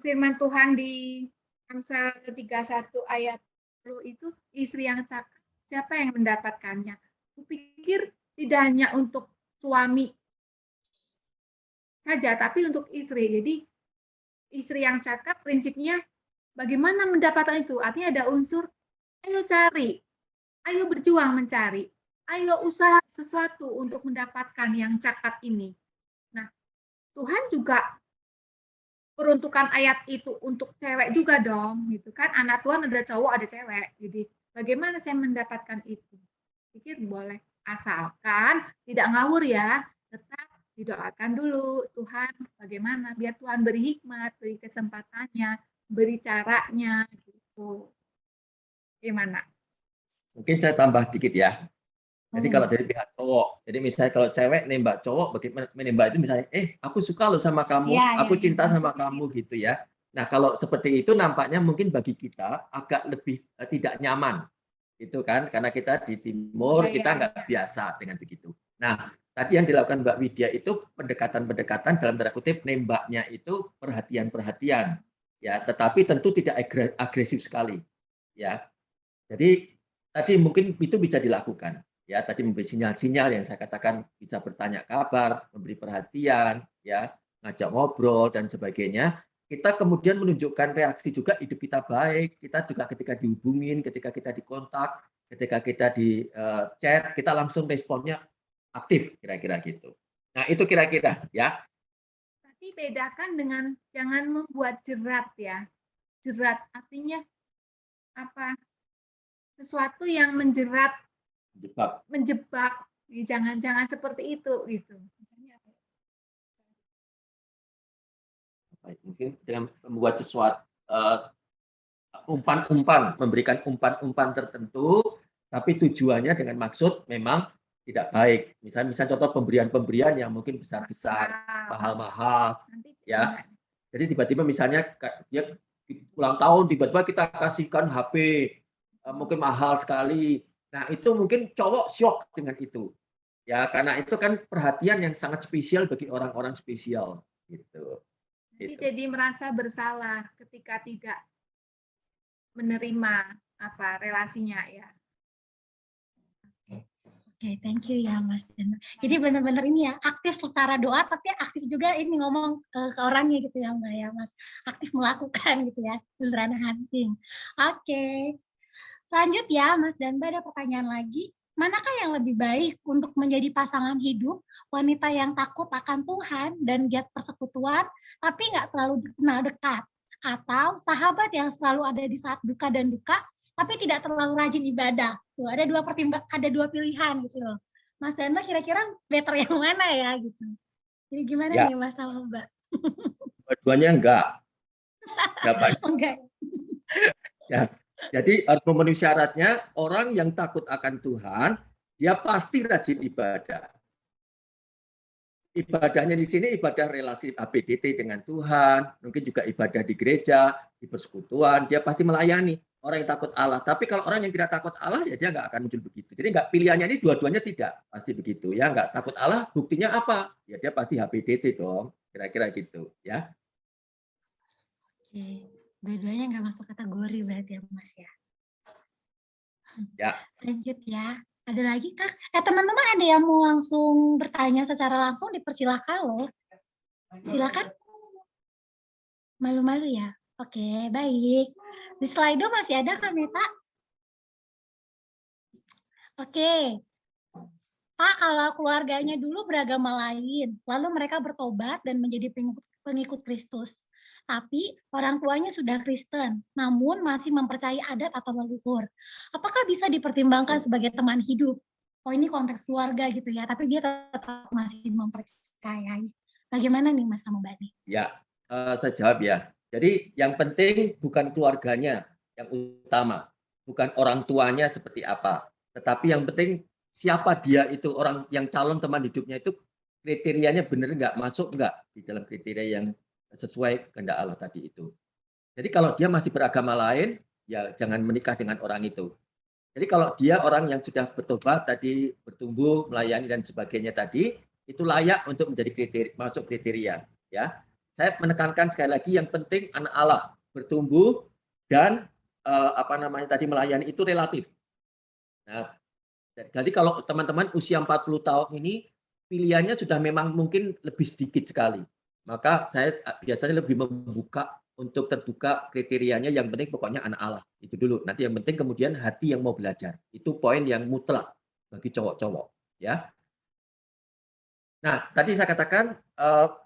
C: firman Tuhan di Amsal 31 ayat 10 itu, istri yang cakap, siapa yang mendapatkannya? Kupikir tidak hanya untuk suami saja, tapi untuk istri. Jadi istri yang cakap prinsipnya bagaimana mendapatkan itu? Artinya ada unsur, ayo cari, ayo berjuang mencari, ayo usaha sesuatu untuk mendapatkan yang cakap ini. Nah, Tuhan juga peruntukan ayat itu untuk cewek juga dong, gitu kan? Anak Tuhan ada cowok, ada cewek. Jadi bagaimana saya mendapatkan itu? Pikir boleh, asalkan tidak ngawur ya, tetap didoakan dulu Tuhan bagaimana biar Tuhan beri hikmat, beri kesempatannya, beri caranya gitu. Gimana?
A: Mungkin saya tambah dikit ya. Jadi kalau dari pihak cowok, jadi misalnya kalau cewek nembak cowok, bagaimana menembak itu misalnya, aku suka loh sama kamu, aku cinta sama kamu gitu ya. Nah kalau seperti itu nampaknya mungkin bagi kita agak lebih tidak nyaman, gitu kan? Karena kita di timur kita nggak biasa dengan begitu. Nah tadi yang dilakukan Mbak Widya itu pendekatan-pendekatan dalam tanda kutip nembaknya itu perhatian-perhatian, ya. Tetapi tentu tidak agresif sekali, ya. Jadi tadi mungkin itu bisa dilakukan. Ya, tadi memberi sinyal-sinyal yang saya katakan bisa bertanya kabar, memberi perhatian, ya, ngajak ngobrol dan sebagainya. Kita kemudian menunjukkan reaksi juga hidup kita baik. Kita juga ketika dihubungin, ketika kita dikontak, ketika kita di chat, kita langsung responnya aktif kira-kira gitu. Nah, itu kira-kira ya.
C: Tapi bedakan dengan jangan membuat jerat ya. Jerat artinya apa? Sesuatu yang menjebak, jangan seperti itu gitu.
A: Mungkin dengan membuat sesuatu umpan-umpan, memberikan umpan-umpan tertentu, tapi tujuannya dengan maksud memang tidak baik. Misalnya contoh pemberian-pemberian yang mungkin besar-besar, mahal-mahal, ya. Jadi tiba-tiba misalnya dia ulang tahun, tiba-tiba kita kasihkan HP, mungkin mahal sekali. Nah itu mungkin cowok syok dengan itu, ya karena itu kan perhatian yang sangat spesial bagi orang-orang spesial, gitu.
C: Jadi merasa bersalah ketika tidak menerima relasinya ya.
B: Oke, thank you ya Mas Dan. Jadi benar-benar ini ya aktif secara doa, tapi aktif juga ini ngomong ke orangnya gitu ya Mbak ya Mas. Aktif melakukan gitu ya, beneran hunting. Oke. Lanjut ya Mas Dan, ada pertanyaan lagi. Manakah yang lebih baik untuk menjadi pasangan hidup, wanita yang takut akan Tuhan dan giat persekutuan, tapi nggak terlalu kenal dekat? Atau sahabat yang selalu ada di saat duka dan duka, tapi tidak terlalu rajin ibadah? Tuh, ada dua pilihan gitu loh. Mas dan Mbak kira-kira better yang mana ya gitu? Jadi gimana nih Mas sama Mbak?
A: Dua-duanya enggak.
B: Enggak.
A: Ya, jadi harus memenuhi syaratnya orang yang takut akan Tuhan, dia pasti rajin ibadah. Ibadahnya di sini ibadah relasi APDT dengan Tuhan, mungkin juga ibadah di gereja, di persekutuan, dia pasti melayani orang yang takut Allah. Tapi kalau orang yang tidak takut Allah, ya dia nggak akan muncul begitu. Jadi nggak pilihannya ini dua-duanya tidak pasti begitu. Ya nggak takut Allah, buktinya apa? Ya dia pasti HPDT dong, kira-kira gitu. Ya.
B: Oke, dua-duanya nggak masuk kategori berarti ya Mas ya.
A: Ya.
B: Lanjut ya. Ada lagi Kak? Teman-teman ada yang mau langsung bertanya secara langsung, dipersilakan loh. Silakan. Malu-malu ya? Oke, baik. Di Slido masih ada kan Meta? Oke, Pak, kalau keluarganya dulu beragama lain, lalu mereka bertobat dan menjadi pengikut Kristus. Tapi orang tuanya sudah Kristen, namun masih mempercayai adat atau leluhur. Apakah bisa dipertimbangkan sebagai teman hidup? Oh, ini konteks keluarga gitu ya, tapi dia tetap masih mempercayai. Bagaimana nih Mas sama Mbak nih?
A: Ya, saya jawab ya. Jadi yang penting bukan keluarganya yang utama, bukan orang tuanya seperti apa, tetapi yang penting siapa dia itu, orang yang calon teman hidupnya itu kriterianya benar nggak, masuk nggak di dalam kriteria yang sesuai kehendak Allah tadi itu. Jadi kalau dia masih beragama lain, ya jangan menikah dengan orang itu. Jadi kalau dia orang yang sudah bertobat tadi, bertumbuh, melayani dan sebagainya tadi, itu layak untuk menjadi kriteria, masuk kriteria. Ya, saya menekankan sekali lagi yang penting anak Allah bertumbuh dan tadi melayani itu relatif. Nah, jadi kalau teman-teman usia 40 tahun ini pilihannya sudah memang mungkin lebih sedikit sekali. Maka saya biasanya lebih membuka untuk terbuka kriterianya, yang penting pokoknya anak Allah. Itu dulu. Nanti yang penting kemudian hati yang mau belajar. Itu poin yang mutlak bagi cowok-cowok, ya. Nah, tadi saya katakan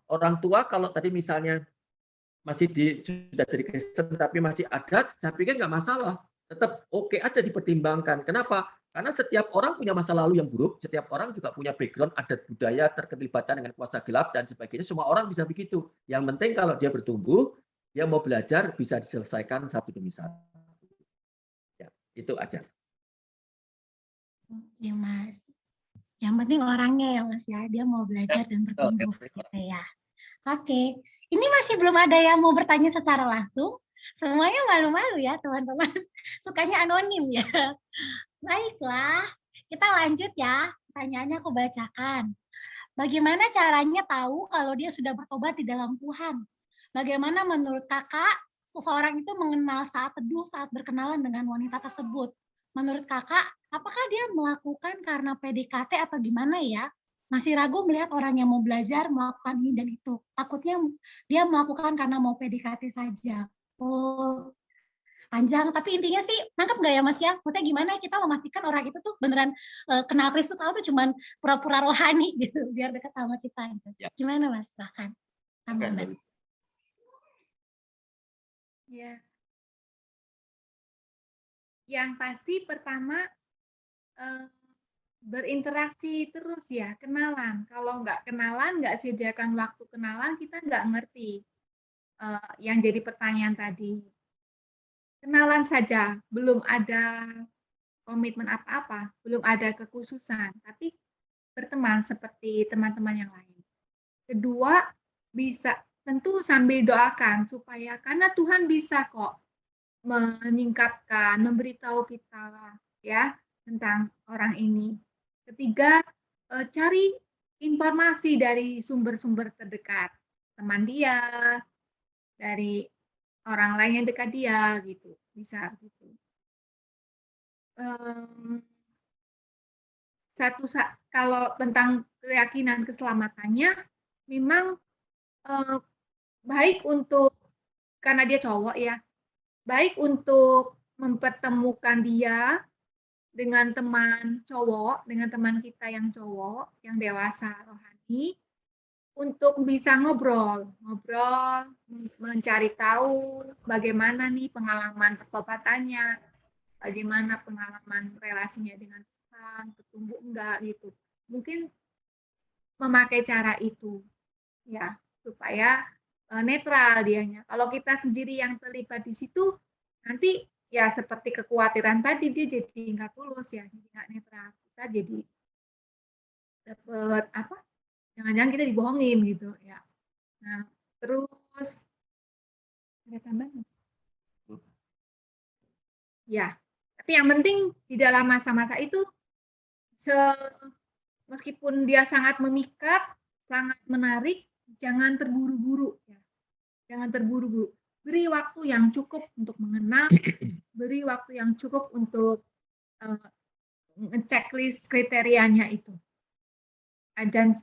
A: orang tua kalau tadi misalnya masih sudah jadi Kristen tapi masih adat, saya pikir nggak masalah. Tetap oke aja dipertimbangkan. Kenapa? Karena setiap orang punya masa lalu yang buruk, setiap orang juga punya background adat budaya, terketerlibatan dengan kuasa gelap dan sebagainya. Semua orang bisa begitu. Yang penting kalau dia bertumbuh, dia mau belajar bisa diselesaikan satu demi satu. Ya, itu aja.
B: Oke Mas. Yang penting orangnya ya Mas ya, dia mau belajar dan bertumbuh gitu ya. Oke, ini masih belum ada yang mau bertanya secara langsung. Semuanya malu-malu ya teman-teman. Sukanya anonim ya. Baiklah, kita lanjut ya. Pertanyaannya aku bacakan. Bagaimana caranya tahu kalau dia sudah bertobat di dalam Tuhan? Bagaimana menurut kakak seseorang itu mengenal saat teduh saat berkenalan dengan wanita tersebut? Menurut kakak, apakah dia melakukan karena PDKT atau gimana ya? Masih ragu melihat orang yang mau belajar melakukan ini dan itu. Takutnya dia melakukan karena mau PDKT saja. Oh, panjang. Tapi intinya sih, nangkep nggak ya Mas ya? Maksudnya gimana kita memastikan orang itu tuh beneran kenal Kristus atau tuh cuman pura-pura rohani gitu, biar dekat sama kita gitu.
A: Ya.
B: Gimana Mas? Silahkan. Sama Mbak.
C: Ya. Yang pasti pertama berinteraksi terus ya, kenalan. Kalau nggak kenalan, nggak sediakan waktu kenalan, kita nggak ngerti yang jadi pertanyaan tadi. Kenalan saja, belum ada komitmen apa-apa, belum ada kekhususan, tapi berteman seperti teman-teman yang lain. Kedua, bisa tentu sambil doakan supaya karena Tuhan bisa kok menyingkapkan, memberitahu kita ya tentang orang ini. Ketiga, cari informasi dari sumber-sumber terdekat, teman dia, dari orang lain yang dekat dia gitu, bisa gitu. Kalau tentang keyakinan keselamatannya, memang baik untuk karena dia cowok ya, baik untuk mempertemukan dia dengan teman cowok, dengan teman kita yang cowok, yang dewasa rohani, untuk bisa ngobrol, mencari tahu bagaimana nih pengalaman pertobatannya, bagaimana pengalaman relasinya dengan Tuhan, bertumbuh enggak gitu. Mungkin memakai cara itu, ya, supaya netral dianya. Kalau kita sendiri yang terlibat di situ, nanti ya seperti kekhawatiran tadi dia jadi nggak tulus ya, jadi nggak netral. Kita jadi dapat apa? Jangan-jangan kita dibohongin gitu ya. Nah, terus ada tambahan? Ya, tapi yang penting di dalam masa-masa itu meskipun dia sangat memikat, sangat menarik, jangan terburu-buru ya. Jangan terburu-buru. Beri waktu yang cukup untuk mengenal, beri waktu yang cukup untuk checklist kriterianya itu. Dan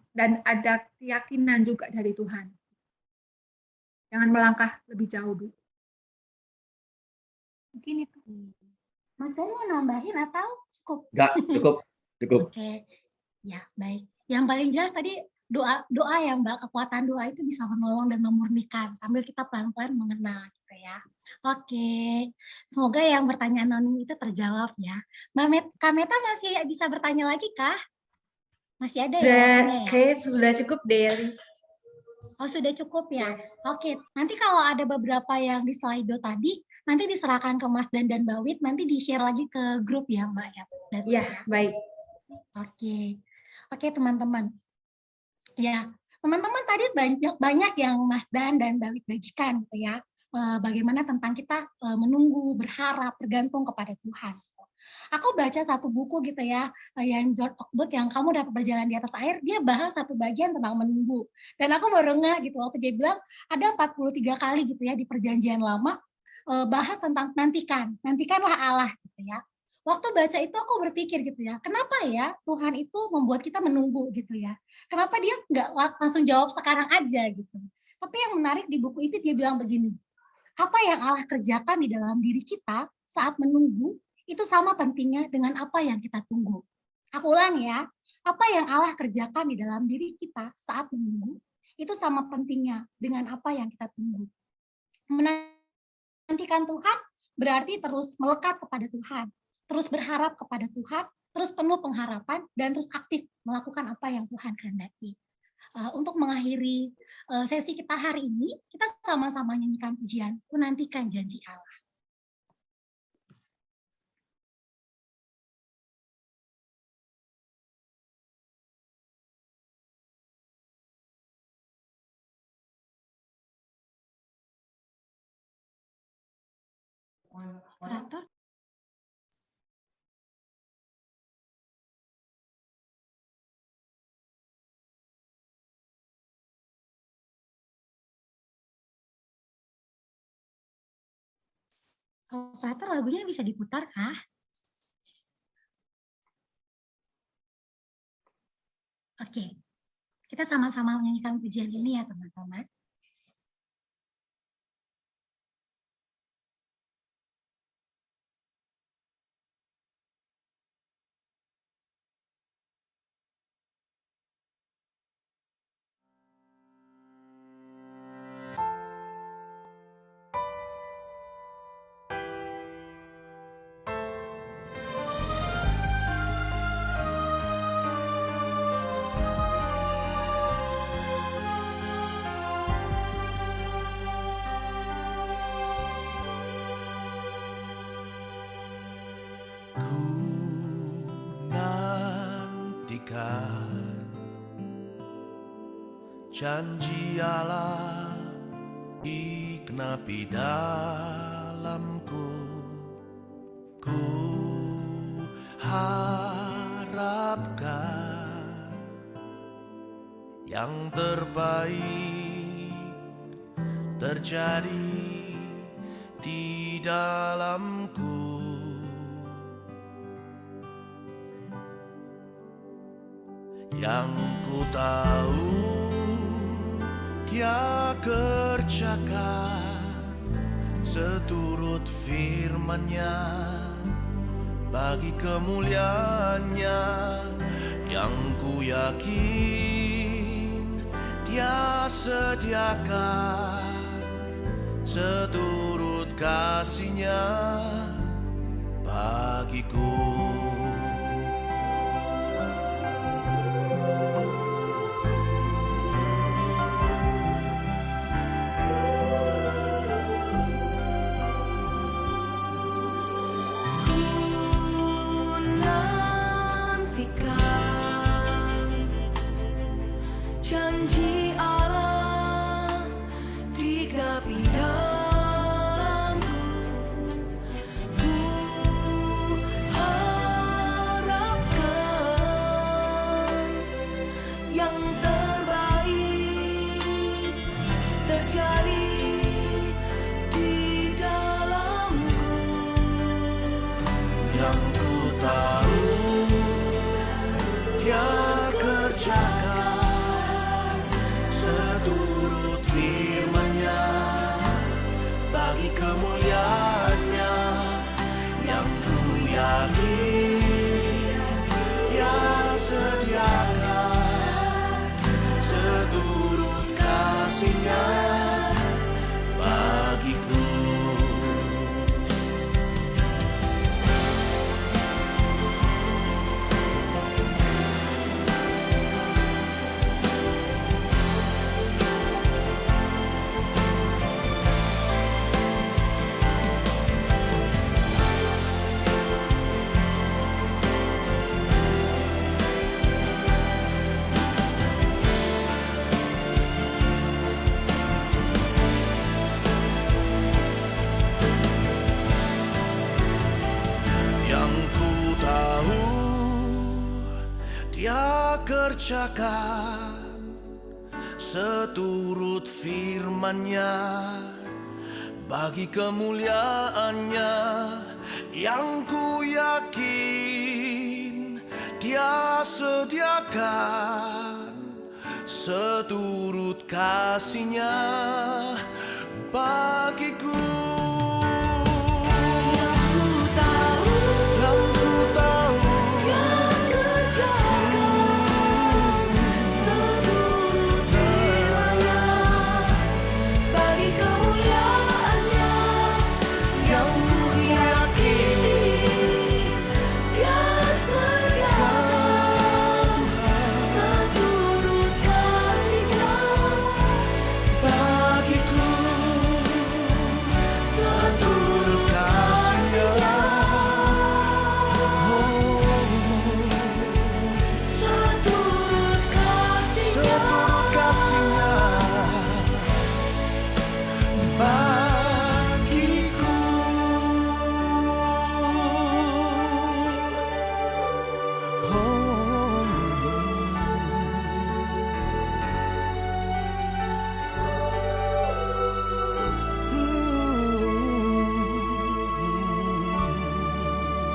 C: ada keyakinan juga dari Tuhan. Jangan melangkah lebih jauh dulu. Mungkin itu.
B: Mas Dan mau nambahin atau cukup?
A: Enggak, cukup.
B: Oke. Ya, baik. Yang paling jelas tadi doa ya Mbak, kekuatan doa itu bisa menolong dan memurnikan sambil kita pelan-pelan mengenal gitu ya. Oke, semoga yang pertanyaan anonim itu terjawab ya. Kak Meta masih bisa bertanya lagi kah? Masih ada ya waktunya ya?
D: Kayaknya sudah cukup deh, Yari.
B: Oh, sudah cukup ya? Oke, nanti kalau ada beberapa yang di Slido tadi, nanti diserahkan ke Mas Dan Mbak Wit, nanti di-share lagi ke grup ya Mbak ya?
D: Ya, baik.
B: Oke teman-teman. Ya, teman-teman tadi banyak yang Mas Dan Mbak Wit bagikan gitu ya. Bagaimana tentang kita menunggu, berharap, bergantung kepada Tuhan. Aku baca satu buku gitu ya, yang George Oakwood yang Kamu Dapat Berjalan di Atas Air, dia bahas satu bagian tentang menunggu. Dan aku baru ngeh gitu, waktu dia bilang ada 43 kali gitu ya di perjanjian lama, bahas tentang nantikanlah Allah gitu ya. Waktu baca itu aku berpikir gitu ya, kenapa ya Tuhan itu membuat kita menunggu gitu ya? Kenapa dia nggak langsung jawab sekarang aja gitu? Tapi yang menarik di buku itu dia bilang begini, apa yang Allah kerjakan di dalam diri kita saat menunggu, itu sama pentingnya dengan apa yang kita tunggu. Aku ulang ya, apa yang Allah kerjakan di dalam diri kita saat menunggu, itu sama pentingnya dengan apa yang kita tunggu. Menantikan Tuhan berarti terus melekat kepada Tuhan, terus berharap kepada Tuhan, terus penuh pengharapan, dan terus aktif melakukan apa yang Tuhan kehendaki. Untuk mengakhiri sesi kita hari ini, kita sama-sama nyanyikan pujian, Ku Nantikan Janji Allah. Operator? Operator, lagunya bisa diputar kah? Oke, kita sama-sama menyanyikan pujian ini ya teman-teman.
F: Janji Allah genapi dalamku, ku harapkan yang terbaik terjadi di dalamku. Yang ku tahu Dia kerjakan seturut firman-Nya bagi kemuliaan-Nya. Yang ku yakin Dia sediakan seturut kasih-Nya bagiku.
G: Janji Allah digenapi dalamku, ku harapkan yang terbaik terjadi di dalamku.
F: Yang ku tahu Dia kerjakan seturut firman-Nya bagi kemuliaan-Nya. Yang ku yakin Dia sediakan kerjakan seturut firman-Nya bagi kemuliaan-Nya yang ku yakin Dia sediakan seturut kasih-Nya bagiku.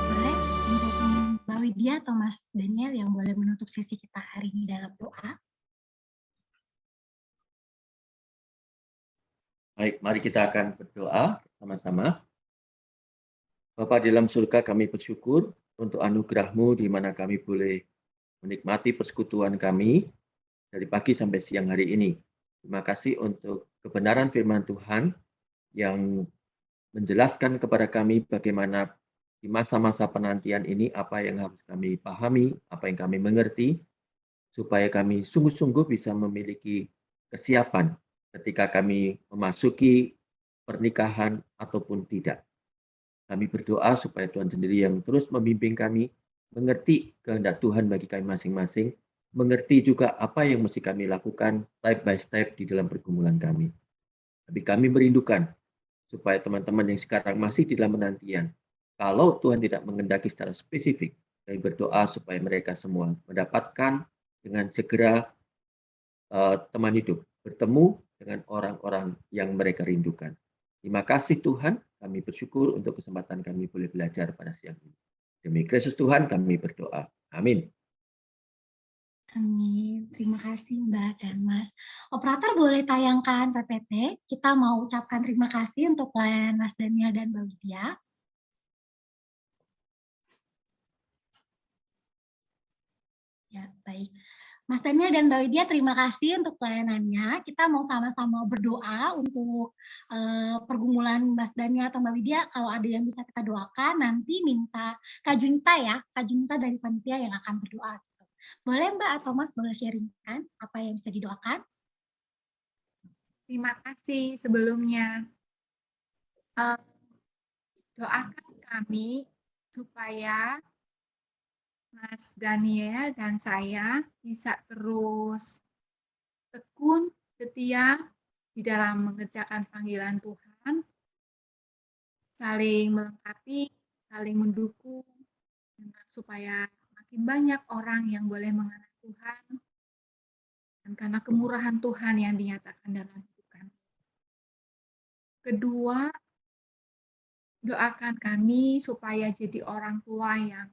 B: Boleh untuk Mbak Widya atau Mas Daniel yang boleh menutup sesi kita hari ini dalam doa.
A: Baik, mari kita akan berdoa sama-sama. Bapa di dalam surga, kami bersyukur untuk anugerah-Mu di mana kami boleh menikmati persekutuan kami dari pagi sampai siang hari ini. Terima kasih untuk kebenaran firman Tuhan yang menjelaskan kepada kami bagaimana di masa-masa penantian ini apa yang harus kami pahami, apa yang kami mengerti, supaya kami sungguh-sungguh bisa memiliki kesiapan ketika kami memasuki pernikahan ataupun tidak. Kami berdoa supaya Tuhan sendiri yang terus membimbing kami, mengerti kehendak Tuhan bagi kami masing-masing, mengerti juga apa yang mesti kami lakukan step by step di dalam pergumulan kami. Tapi kami merindukan supaya teman-teman yang sekarang masih di dalam penantian, kalau Tuhan tidak mengendaki secara spesifik, kami berdoa supaya mereka semua mendapatkan dengan segera teman hidup, bertemu dengan orang-orang yang mereka rindukan. Terima kasih Tuhan, kami bersyukur untuk kesempatan kami boleh belajar pada siang ini. Demi Kristus Tuhan kami berdoa. Amin.
B: Amin. Terima kasih Mbak dan Mas. Operator boleh tayangkan PPT. Kita mau ucapkan terima kasih untuk pelayanan Mas Daniel dan Mbak Widya. Ya, baik. Mas Daniel dan Mbak Widya, terima kasih untuk pelayanannya. Kita mau sama-sama berdoa untuk pergumulan Mas Daniel atau Mbak Widya. Kalau ada yang bisa kita doakan, nanti minta Kak Junta ya, Kak Junta dari panitia yang akan berdoa. Gitu. Boleh Mbak atau Mas boleh sharingkan apa yang bisa didoakan?
C: Terima kasih sebelumnya. Doakan kami supaya Mas Daniel dan saya bisa terus tekun, setia di dalam mengerjakan panggilan Tuhan, saling melengkapi, saling mendukung, supaya makin banyak orang yang boleh mengenal Tuhan, dan karena kemurahan Tuhan yang dinyatakan dalam hidup kami. Kedua, doakan kami supaya jadi orang tua yang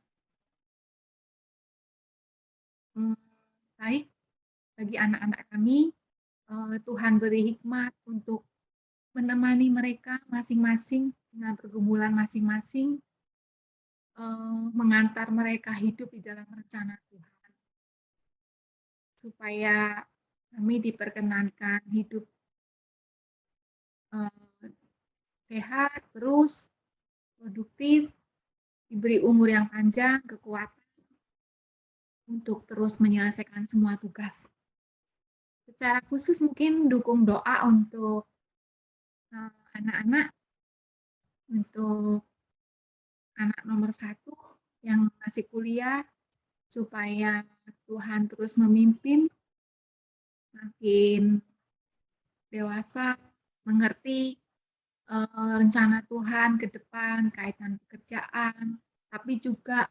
C: baik bagi anak-anak kami. Tuhan beri hikmat untuk menemani mereka masing-masing dengan pergumulan masing-masing, mengantar mereka hidup di dalam rencana Tuhan. Supaya kami diperkenankan hidup sehat, terus produktif, diberi umur yang panjang, kekuatan untuk terus menyelesaikan semua tugas. Secara khusus mungkin dukung doa untuk anak-anak, untuk anak nomor 1 yang masih kuliah, supaya Tuhan terus memimpin, makin dewasa, mengerti rencana Tuhan ke depan, kaitan pekerjaan, tapi juga